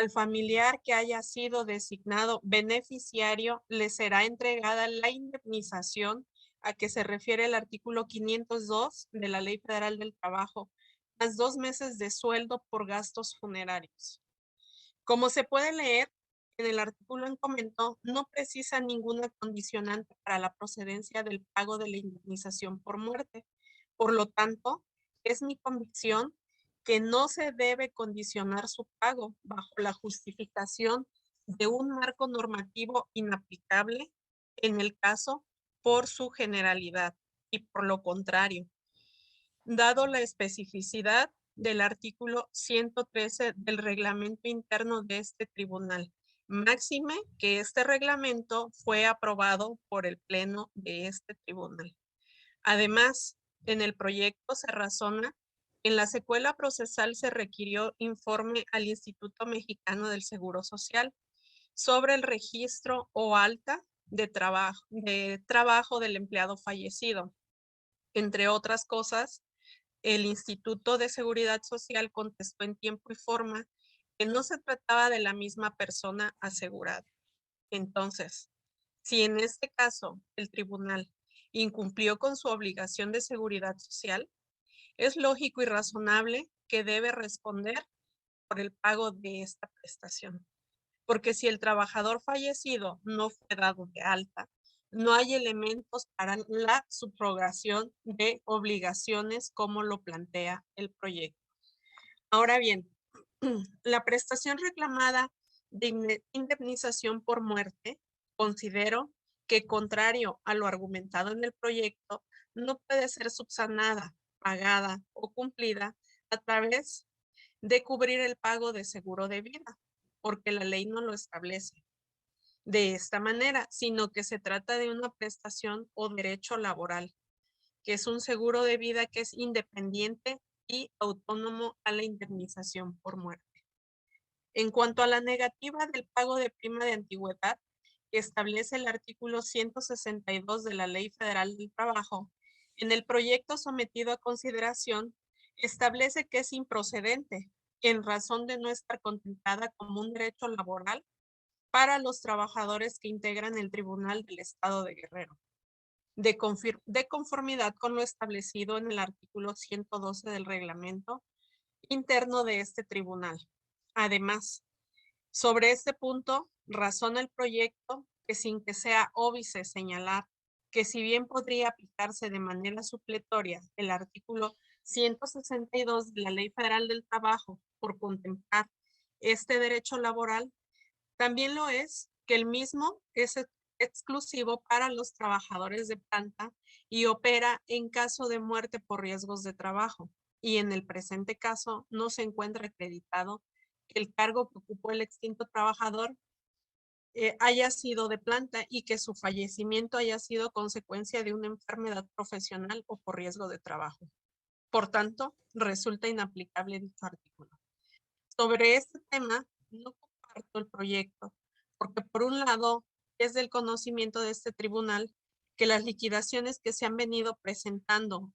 Al familiar que haya sido designado beneficiario le será entregada la indemnización a que se refiere el artículo 502 de la Ley Federal del Trabajo, más 2 meses de sueldo por gastos funerarios. Como se puede leer en el artículo en comento, no precisa ninguna condicionante para la procedencia del pago de la indemnización por muerte. Por lo tanto, es mi convicción que no se debe condicionar su pago bajo la justificación de un marco normativo inaplicable en el caso por su generalidad y por lo contrario, dado la especificidad del artículo 113 del reglamento interno de este tribunal. Máxime que este reglamento fue aprobado por el pleno de este tribunal. Además, en el proyecto se razona que en la secuela procesal se requirió informe al Instituto Mexicano del Seguro Social sobre el registro o alta de trabajo del empleado fallecido. Entre otras cosas, el Instituto de Seguridad Social contestó en tiempo y forma que no se trataba de la misma persona asegurada. Entonces, si en este caso el tribunal incumplió con su obligación de seguridad social, es lógico y razonable que debe responder por el pago de esta prestación. Porque si el trabajador fallecido no fue dado de alta, no hay elementos para la subrogación de obligaciones como lo plantea el proyecto. Ahora bien, la prestación reclamada de indemnización por muerte, considero que contrario a lo argumentado en el proyecto, no puede ser subsanada, pagada o cumplida a través de cubrir el pago de seguro de vida, porque la ley no lo establece de esta manera, sino que se trata de una prestación o derecho laboral, que es un seguro de vida que es independiente y autónomo a la indemnización por muerte. En cuanto a la negativa del pago de prima de antigüedad, que establece el artículo 162 de la Ley Federal del Trabajo, en el proyecto sometido a consideración, establece que es improcedente en razón de no estar contemplada como un derecho laboral para los trabajadores que integran el Tribunal del Estado de Guerrero, de conformidad con lo establecido en el artículo 112 del reglamento interno de este tribunal. Además, sobre este punto, razona el proyecto que sin que sea óbice señalar que si bien podría aplicarse de manera supletoria el artículo 162 de la Ley Federal del Trabajo por contemplar este derecho laboral, también lo es que el mismo es exclusivo para los trabajadores de planta y opera en caso de muerte por riesgos de trabajo. Y en el presente caso no se encuentra acreditado que el cargo que ocupó el extinto trabajador haya sido de planta y que su fallecimiento haya sido consecuencia de una enfermedad profesional o por riesgo de trabajo. Por tanto, resulta inaplicable dicho artículo. Sobre este tema, no comparto el proyecto, porque por un lado, es del conocimiento de este tribunal que las liquidaciones que se han venido presentando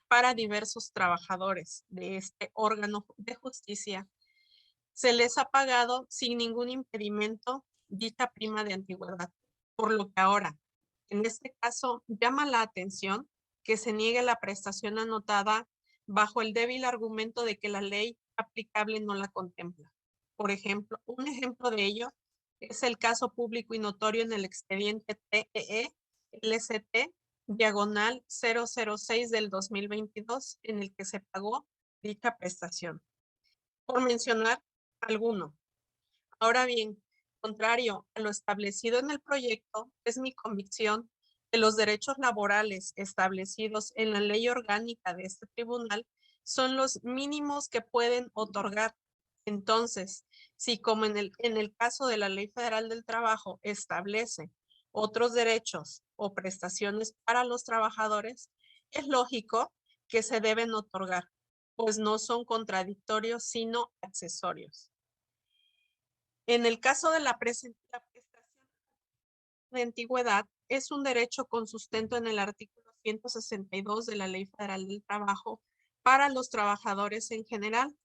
para diversos trabajadores de este órgano de justicia, se les ha pagado sin ningún impedimento dicha prima de antigüedad, por lo que ahora, en este caso, llama la atención que se niegue la prestación anotada bajo el débil argumento de que la ley aplicable no la contempla. Por ejemplo, un ejemplo de ello es el caso público y notorio en el expediente TEE LCT diagonal 006 del 2022 en el que se pagó dicha prestación. Por mencionar alguno. Ahora bien, contrario a lo establecido en el proyecto, es mi convicción que los derechos laborales establecidos en la ley orgánica de este tribunal son los mínimos que pueden otorgar. Entonces, si como en el caso de la Ley Federal del Trabajo establece otros derechos o prestaciones para los trabajadores, es lógico que se deben otorgar, pues no son contradictorios, sino accesorios. En el caso de la prestación de antigüedad, es un derecho con sustento en el artículo 162 de la Ley Federal del Trabajo para los trabajadores en general.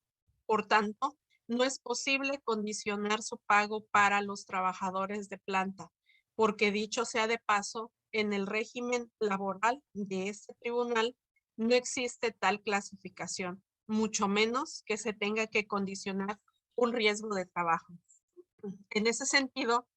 Por tanto, no es posible condicionar su pago para los trabajadores de planta, porque dicho sea de paso, en el régimen laboral de este tribunal no existe tal clasificación, mucho menos que se tenga que condicionar un riesgo de trabajo. En ese sentido,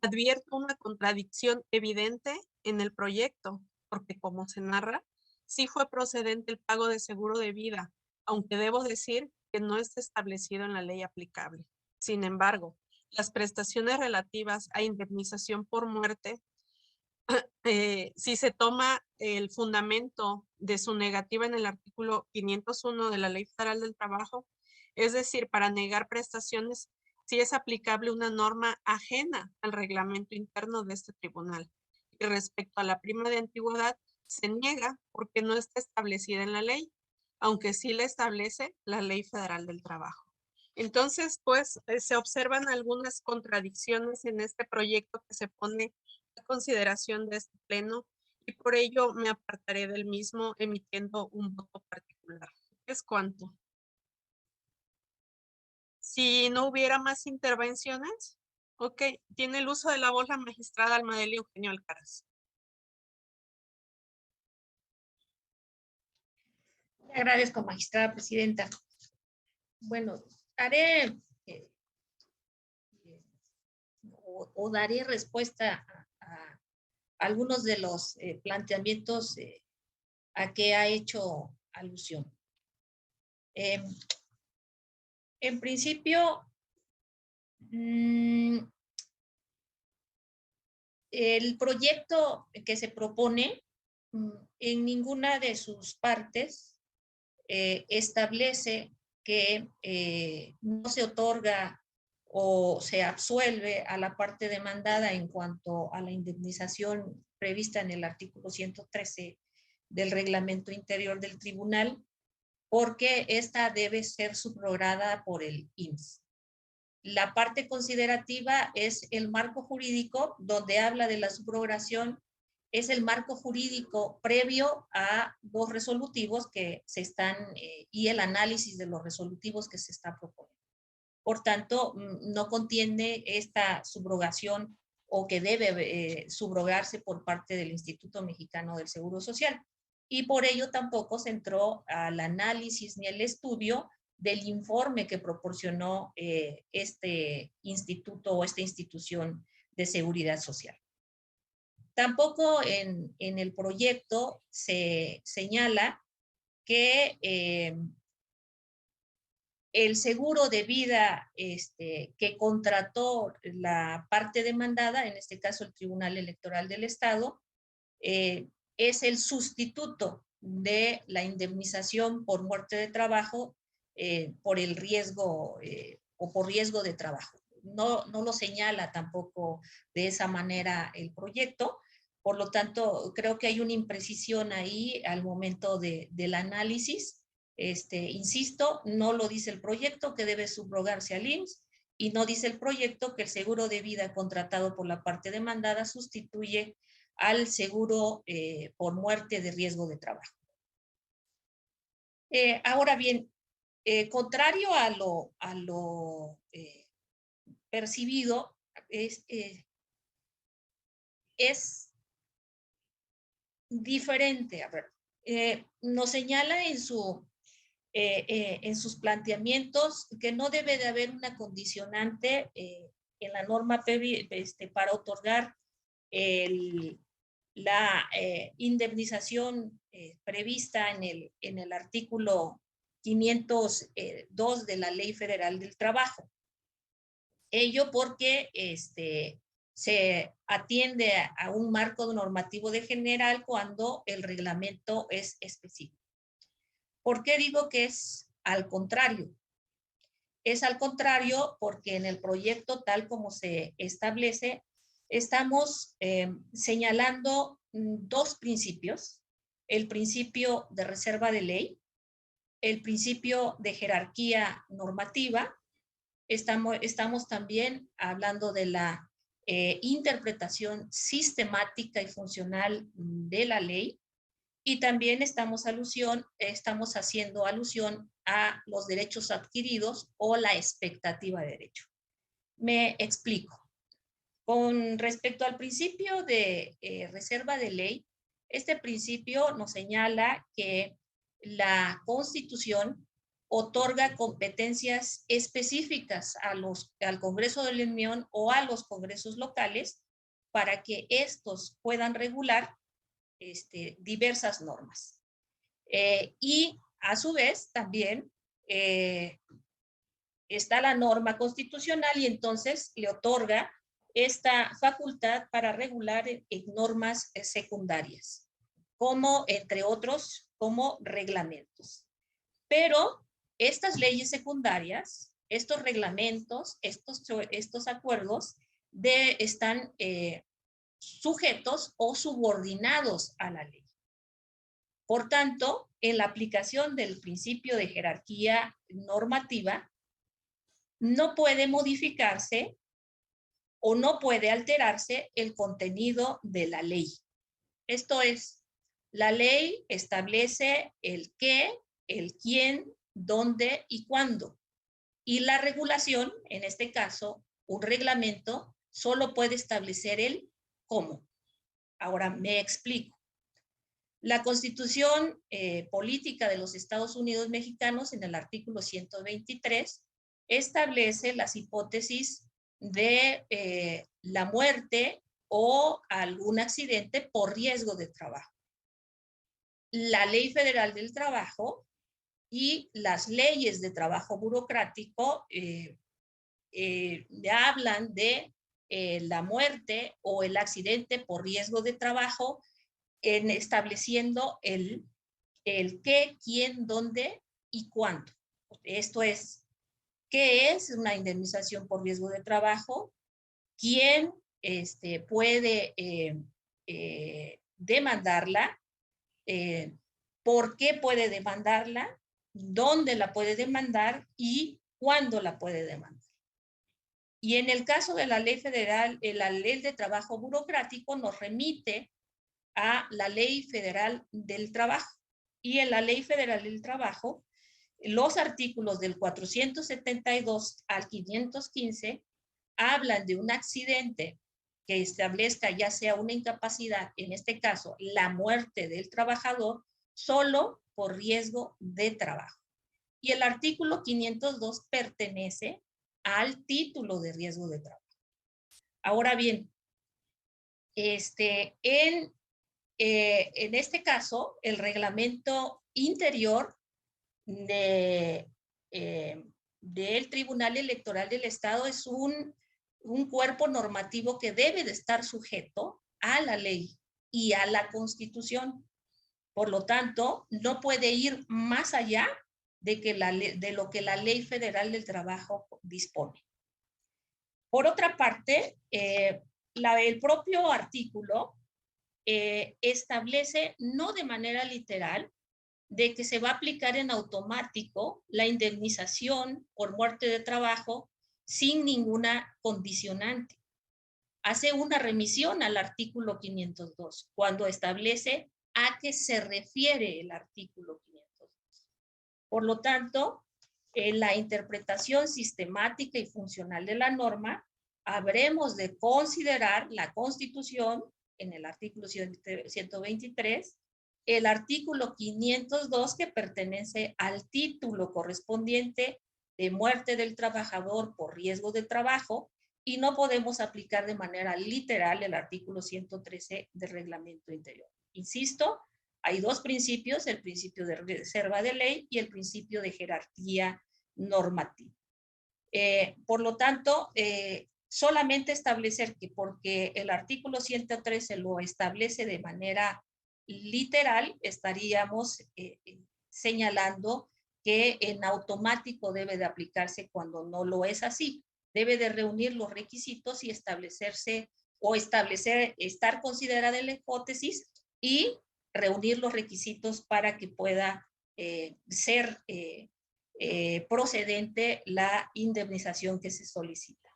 advierto una contradicción evidente en el proyecto, porque como se narra, sí fue procedente el pago de seguro de vida, aunque debo decir que no está establecido en la ley aplicable. Sin embargo, las prestaciones relativas a indemnización por muerte, si se toma el fundamento de su negativa en el artículo 501 de la Ley Federal del Trabajo, es decir, para negar prestaciones, sí es aplicable una norma ajena al reglamento interno de este tribunal. Y respecto a la prima de antigüedad, se niega porque no está establecida en la ley, aunque sí la establece la Ley Federal del Trabajo. Entonces, pues, se observan algunas contradicciones en este proyecto que se pone a consideración de este pleno y por ello me apartaré del mismo emitiendo un voto particular. Es cuanto. Si no hubiera más intervenciones, ok, tiene el uso de la voz la magistrada Almadelia Eugenio Alcaraz. Le agradezco, magistrada presidenta. Bueno, haré o daré respuesta a algunos de los planteamientos a que ha hecho alusión. En principio, el proyecto que se propone en ninguna de sus partes establece que no se otorga o se absuelve a la parte demandada en cuanto a la indemnización prevista en el artículo 113 del reglamento interior del tribunal, porque esta debe ser subrogada por el IMSS. La parte considerativa es el marco jurídico, donde habla de la subrogación, es el marco jurídico previo a los resolutivos que se están, y el análisis de los resolutivos que se está proponiendo. Por tanto, no contiene esta subrogación o que debe subrogarse por parte del Instituto Mexicano del Seguro Social. Y por ello tampoco se entró al análisis ni al estudio del informe que proporcionó este instituto o esta institución de seguridad social. Tampoco en el proyecto se señala que el seguro de vida que contrató la parte demandada, en este caso el Tribunal Electoral del Estado, es el sustituto de la indemnización por muerte de trabajo por el riesgo o por riesgo de trabajo. No lo señala tampoco de esa manera el proyecto. Por lo tanto, creo que hay una imprecisión ahí al momento del análisis. Insisto, no lo dice el proyecto que debe subrogarse al IMSS y no dice el proyecto que el seguro de vida contratado por la parte demandada sustituye al seguro por muerte de riesgo de trabajo. Ahora bien, contrario a lo percibido, es diferente. A ver, nos señala en sus planteamientos que no debe de haber una condicionante en la norma para otorgar la indemnización prevista en el artículo 502 de la Ley Federal del Trabajo. Ello porque se atiende a un marco normativo de general cuando el reglamento es específico. ¿Por qué digo que es al contrario? Es al contrario porque en el proyecto tal como se establece, estamos señalando dos principios: el principio de reserva de ley, el principio de jerarquía normativa. Estamos también hablando de la interpretación sistemática y funcional de la ley, Y también estamos haciendo alusión a los derechos adquiridos o la expectativa de derecho. Me explico. Con respecto al principio de reserva de ley, este principio nos señala que la Constitución otorga competencias específicas al Congreso de la Unión o a los congresos locales para que estos puedan regular diversas normas. Y a su vez también está la norma constitucional y entonces le otorga esta facultad para regular en normas secundarias, como entre otros, como reglamentos. Pero estas leyes secundarias, estos reglamentos, estos acuerdos están sujetos o subordinados a la ley. Por tanto, en la aplicación del principio de jerarquía normativa, no puede modificarse o no puede alterarse el contenido de la ley. Esto es, la ley establece el qué, el quién, dónde y cuándo. Y la regulación, en este caso, un reglamento, solo puede establecer el cómo. Ahora me explico. La Constitución Política de los Estados Unidos Mexicanos, en el artículo 123, establece las hipótesis de la muerte o algún accidente por riesgo de trabajo. La Ley Federal del Trabajo y las leyes de trabajo burocrático hablan de la muerte o el accidente por riesgo de trabajo, en estableciendo el qué, quién, dónde y cuándo. Esto es, ¿qué es una indemnización por riesgo de trabajo? ¿Quién puede demandarla? ¿Por qué puede demandarla? ¿Dónde la puede demandar? ¿Y cuándo la puede demandar? Y en el caso de la ley federal, la ley de trabajo burocrático nos remite a la Ley Federal del Trabajo. Y en la Ley Federal del Trabajo, los artículos del 472 al 515 hablan de un accidente que establezca ya sea una incapacidad, en este caso, la muerte del trabajador, solo por riesgo de trabajo. Y el artículo 502 pertenece al título de riesgo de trabajo. Ahora bien, en este caso, el reglamento interior del Tribunal Electoral del Estado es un cuerpo normativo que debe de estar sujeto a la ley y a la Constitución. Por lo tanto, no puede ir más allá de lo que la Ley Federal del Trabajo dispone. Por otra parte, el propio artículo establece, no de manera literal, de que se va a aplicar en automático la indemnización por muerte de trabajo sin ninguna condicionante. Hace una remisión al artículo 502 cuando establece a qué se refiere el artículo 502. Por lo tanto, en la interpretación sistemática y funcional de la norma, habremos de considerar la Constitución en el artículo 123, el artículo 502 que pertenece al título correspondiente de muerte del trabajador por riesgo de trabajo, y no podemos aplicar de manera literal el artículo 113 del reglamento interior. Insisto, hay dos principios, el principio de reserva de ley y el principio de jerarquía normativa. Por lo tanto, solamente establecer que porque el artículo 113 lo establece de manera literal, estaríamos señalando que en automático debe de aplicarse cuando no lo es así. Debe de reunir los requisitos y estar considerada la hipótesis y reunir los requisitos para que pueda ser procedente la indemnización que se solicita.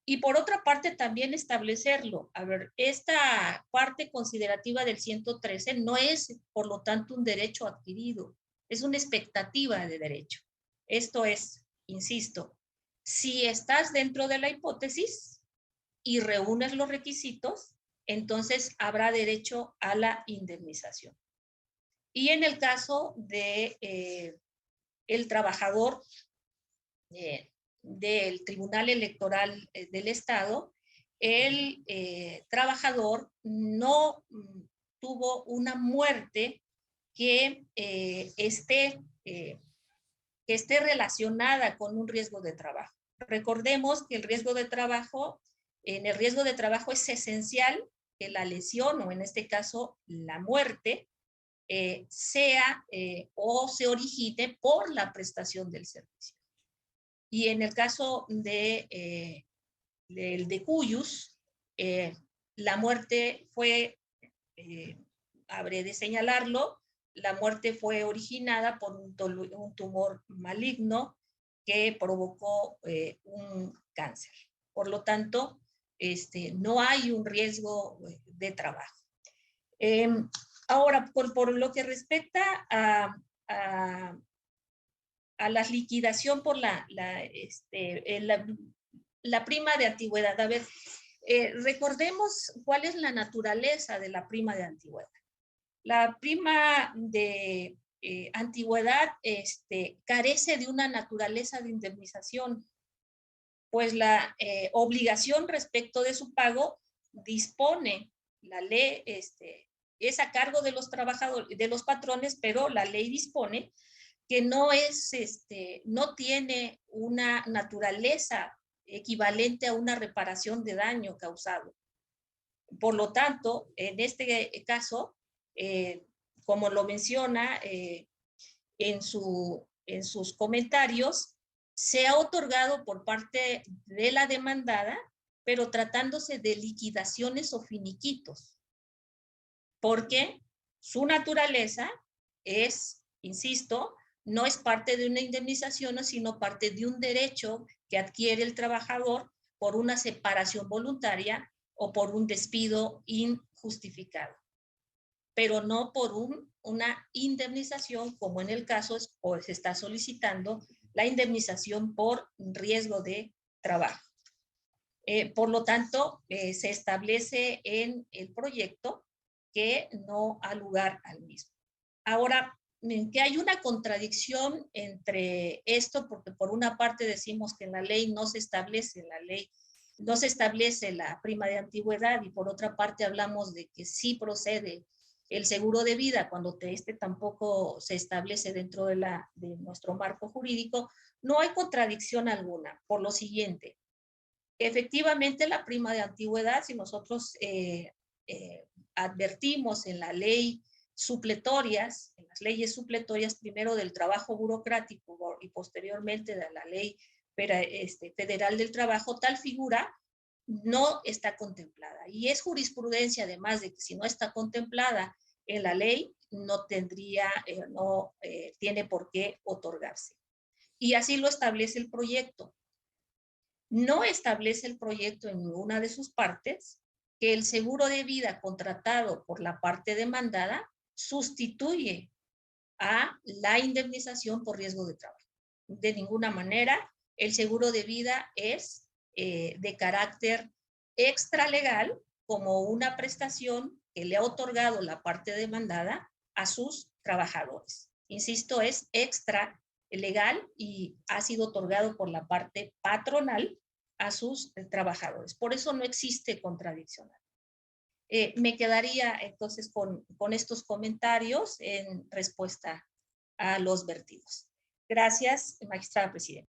Y por otra parte, también establecerlo. A ver, esta parte considerativa del 113 no es, por lo tanto, un derecho adquirido, es una expectativa de derecho. Esto es, insisto, si estás dentro de la hipótesis y reúnes los requisitos, entonces habrá derecho a la indemnización. Y en el caso de el trabajador del Tribunal Electoral del Estado, el trabajador no tuvo una muerte que esté relacionada con un riesgo de trabajo. Recordemos que el riesgo de trabajo, en el riesgo de trabajo es esencial que la lesión, o en este caso la muerte, sea o se origine por la prestación del servicio. Y en el caso del de Cuyus, la muerte fue, habré de señalarlo, la muerte fue originada por un tumor maligno que provocó un cáncer. Por lo tanto, no hay un riesgo de trabajo. Ahora, por lo que respecta a la liquidación por la prima de antigüedad. A ver, recordemos cuál es la naturaleza de la prima de antigüedad. La prima de antigüedad carece de una naturaleza de indemnización, pues la obligación respecto de su pago dispone, la ley es a cargo de los trabajadores, de los patrones, pero la ley dispone que no tiene una naturaleza equivalente a una reparación de daño causado. Por lo tanto, en este caso, como lo menciona en sus comentarios, se ha otorgado por parte de la demandada, pero tratándose de liquidaciones o finiquitos, porque su naturaleza es, insisto, no es parte de una indemnización, sino parte de un derecho que adquiere el trabajador por una separación voluntaria o por un despido injustificado, pero no por una indemnización, como en el caso se está solicitando la indemnización por riesgo de trabajo. Por lo tanto, se establece en el proyecto que no ha lugar al mismo. Ahora, que hay una contradicción entre esto, porque por una parte decimos que en la ley no se establece la prima de antigüedad, y por otra parte hablamos de que sí procede el seguro de vida cuando tampoco se establece dentro de nuestro marco jurídico. No hay contradicción alguna, por lo siguiente. Efectivamente, la prima de antigüedad, si nosotros advertimos en la ley supletorias, en las leyes supletorias, primero del trabajo burocrático y posteriormente de la ley federal del trabajo, tal figura no está contemplada. Y es jurisprudencia, además, de que si no está contemplada en la ley, no tiene por qué otorgarse. Y así lo establece el proyecto. No establece el proyecto en ninguna de sus partes que el seguro de vida contratado por la parte demandada sustituye a la indemnización por riesgo de trabajo. De ninguna manera, el seguro de vida es de carácter extralegal, como una prestación que le ha otorgado la parte demandada a sus trabajadores. Insisto, es extra legal y ha sido otorgado por la parte patronal a sus trabajadores. Por eso no existe contradicción. Me quedaría entonces con estos comentarios en respuesta a los vertidos. Gracias, magistrada presidenta.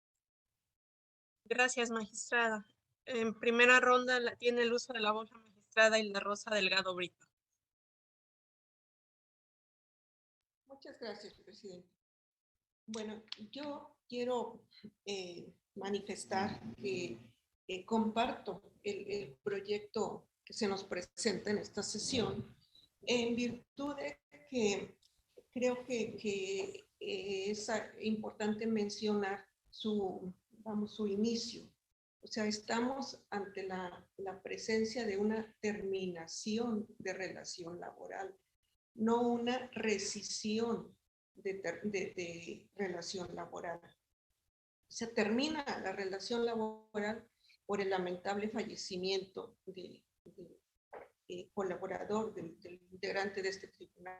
Gracias, magistrada. En primera ronda tiene el uso de la voz la magistrada Hilda Rosa Delgado Brito. Muchas gracias, presidente. Bueno, yo quiero manifestar que comparto el proyecto que se nos presenta en esta sesión, en virtud de que creo que es importante mencionar su inicio. O sea, estamos ante la presencia de una terminación de relación laboral, no una rescisión de relación laboral. Se termina la relación laboral por el lamentable fallecimiento de colaborador, del integrante de este tribunal.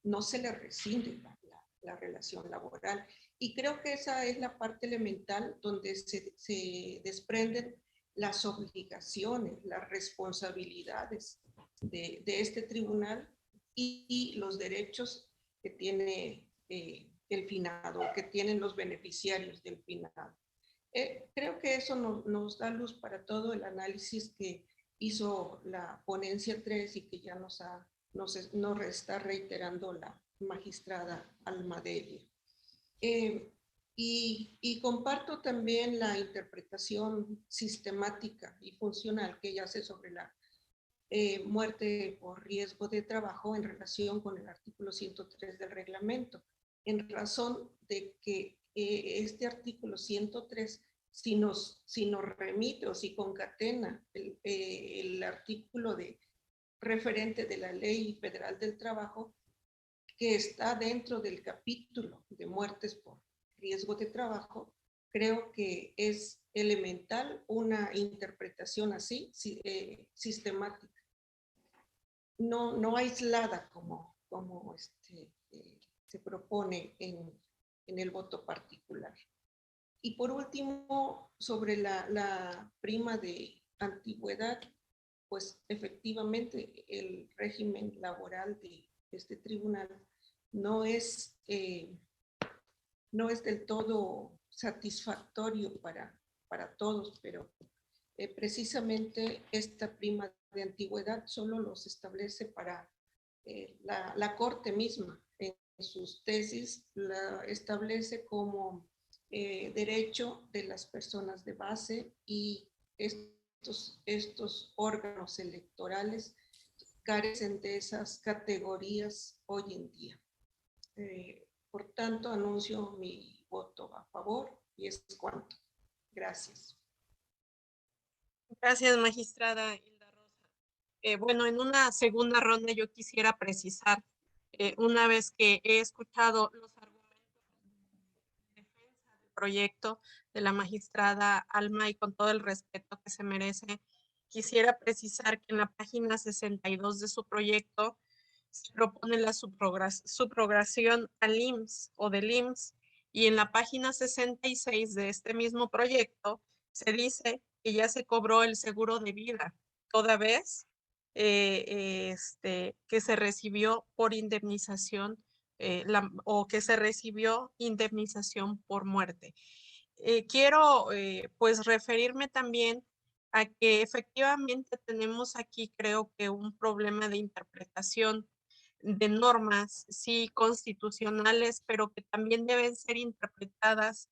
No se le rescinde la relación laboral. Y creo que esa es la parte elemental donde se desprenden las obligaciones, las responsabilidades de este tribunal y los derechos que tiene el finado, que tienen los beneficiarios del finado. Creo que eso nos da luz para todo el análisis que hizo la ponencia 3 y que ya nos está reiterando la magistrada Almadelia. Y comparto también la interpretación sistemática y funcional que ella hace sobre la muerte por riesgo de trabajo en relación con el artículo 103 del reglamento, en razón de que este artículo 103, si nos remite o si concatena el artículo referente de la Ley Federal del Trabajo, que está dentro del capítulo de muertes por riesgo de trabajo, creo que es elemental una interpretación así, sistemática. No aislada como se propone en el voto particular. Y por último, sobre la prima de antigüedad, pues efectivamente el régimen laboral de este tribunal no es del todo satisfactorio para todos, pero precisamente esta prima de antigüedad solo los establece para la Corte misma. En sus tesis la establece como derecho de las personas de base y estos órganos electorales carecen de esas categorías hoy en día. Por tanto, anuncio mi voto a favor y es cuanto. Gracias. Gracias, magistrada Hilda Rosa. Bueno, en una segunda ronda yo quisiera precisar, una vez que he escuchado los argumentos de defensa del proyecto de la magistrada Alma y con todo el respeto que se merece, quisiera precisar que en la página 62 de su proyecto se propone la subrogación al IMSS o del IMSS, y en la página 66 de este mismo proyecto se dice que ya se cobró el seguro de vida, toda vez que se recibió por indemnización o que se recibió indemnización por muerte. Quiero pues referirme también a que efectivamente tenemos aquí, creo que un problema de interpretación de normas, sí, constitucionales, pero que también deben ser interpretadas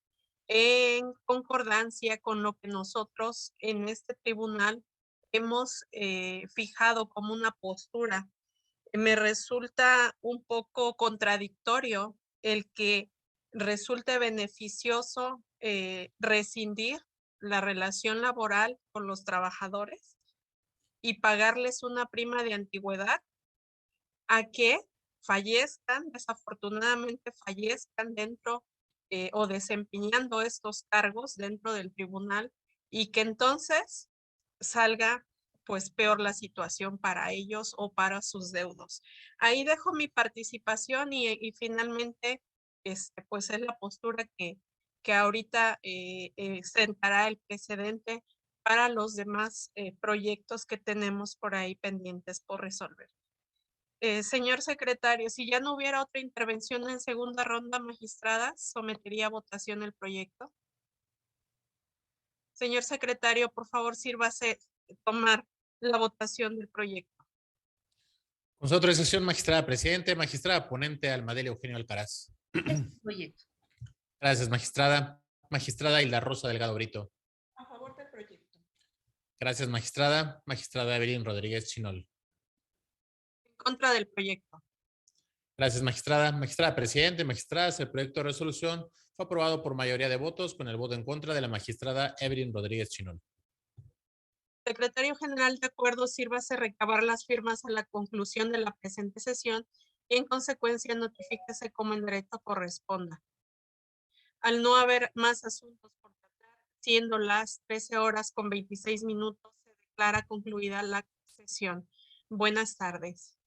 en concordancia con lo que nosotros en este tribunal hemos fijado como una postura. Me resulta un poco contradictorio el que resulte beneficioso rescindir la relación laboral con los trabajadores y pagarles una prima de antigüedad a que fallezcan, desafortunadamente fallezcan dentro o desempeñando estos cargos dentro del tribunal, y que entonces salga pues peor la situación para ellos o para sus deudos. Ahí dejo mi participación y finalmente pues es la postura que ahorita sentará el precedente para los demás proyectos que tenemos por ahí pendientes por resolver. Señor secretario, si ya no hubiera otra intervención en segunda ronda, magistrada, sometería a votación el proyecto. Señor secretario, por favor, sírvase tomar la votación del proyecto. Con su autorización, magistrada presidente, magistrada ponente Almadelia Eugenio Alcaraz. Proyecto. Gracias, magistrada. Magistrada Hilda Rosa Delgado Brito. A favor del proyecto. Gracias, magistrada. Magistrada Evelyn Rodríguez Chinol. En contra del proyecto. Gracias, magistrada. Magistrada presidente, magistradas, el proyecto de resolución Fue aprobado por mayoría de votos con el voto en contra de la magistrada Evelyn Rodríguez Chinón. Secretario General, de acuerdo, sírvase recabar las firmas a la conclusión de la presente sesión y en consecuencia notifíquese como en derecho corresponda. Al no haber más asuntos por tratar, siendo las 13:26, se declara concluida la sesión. Buenas tardes.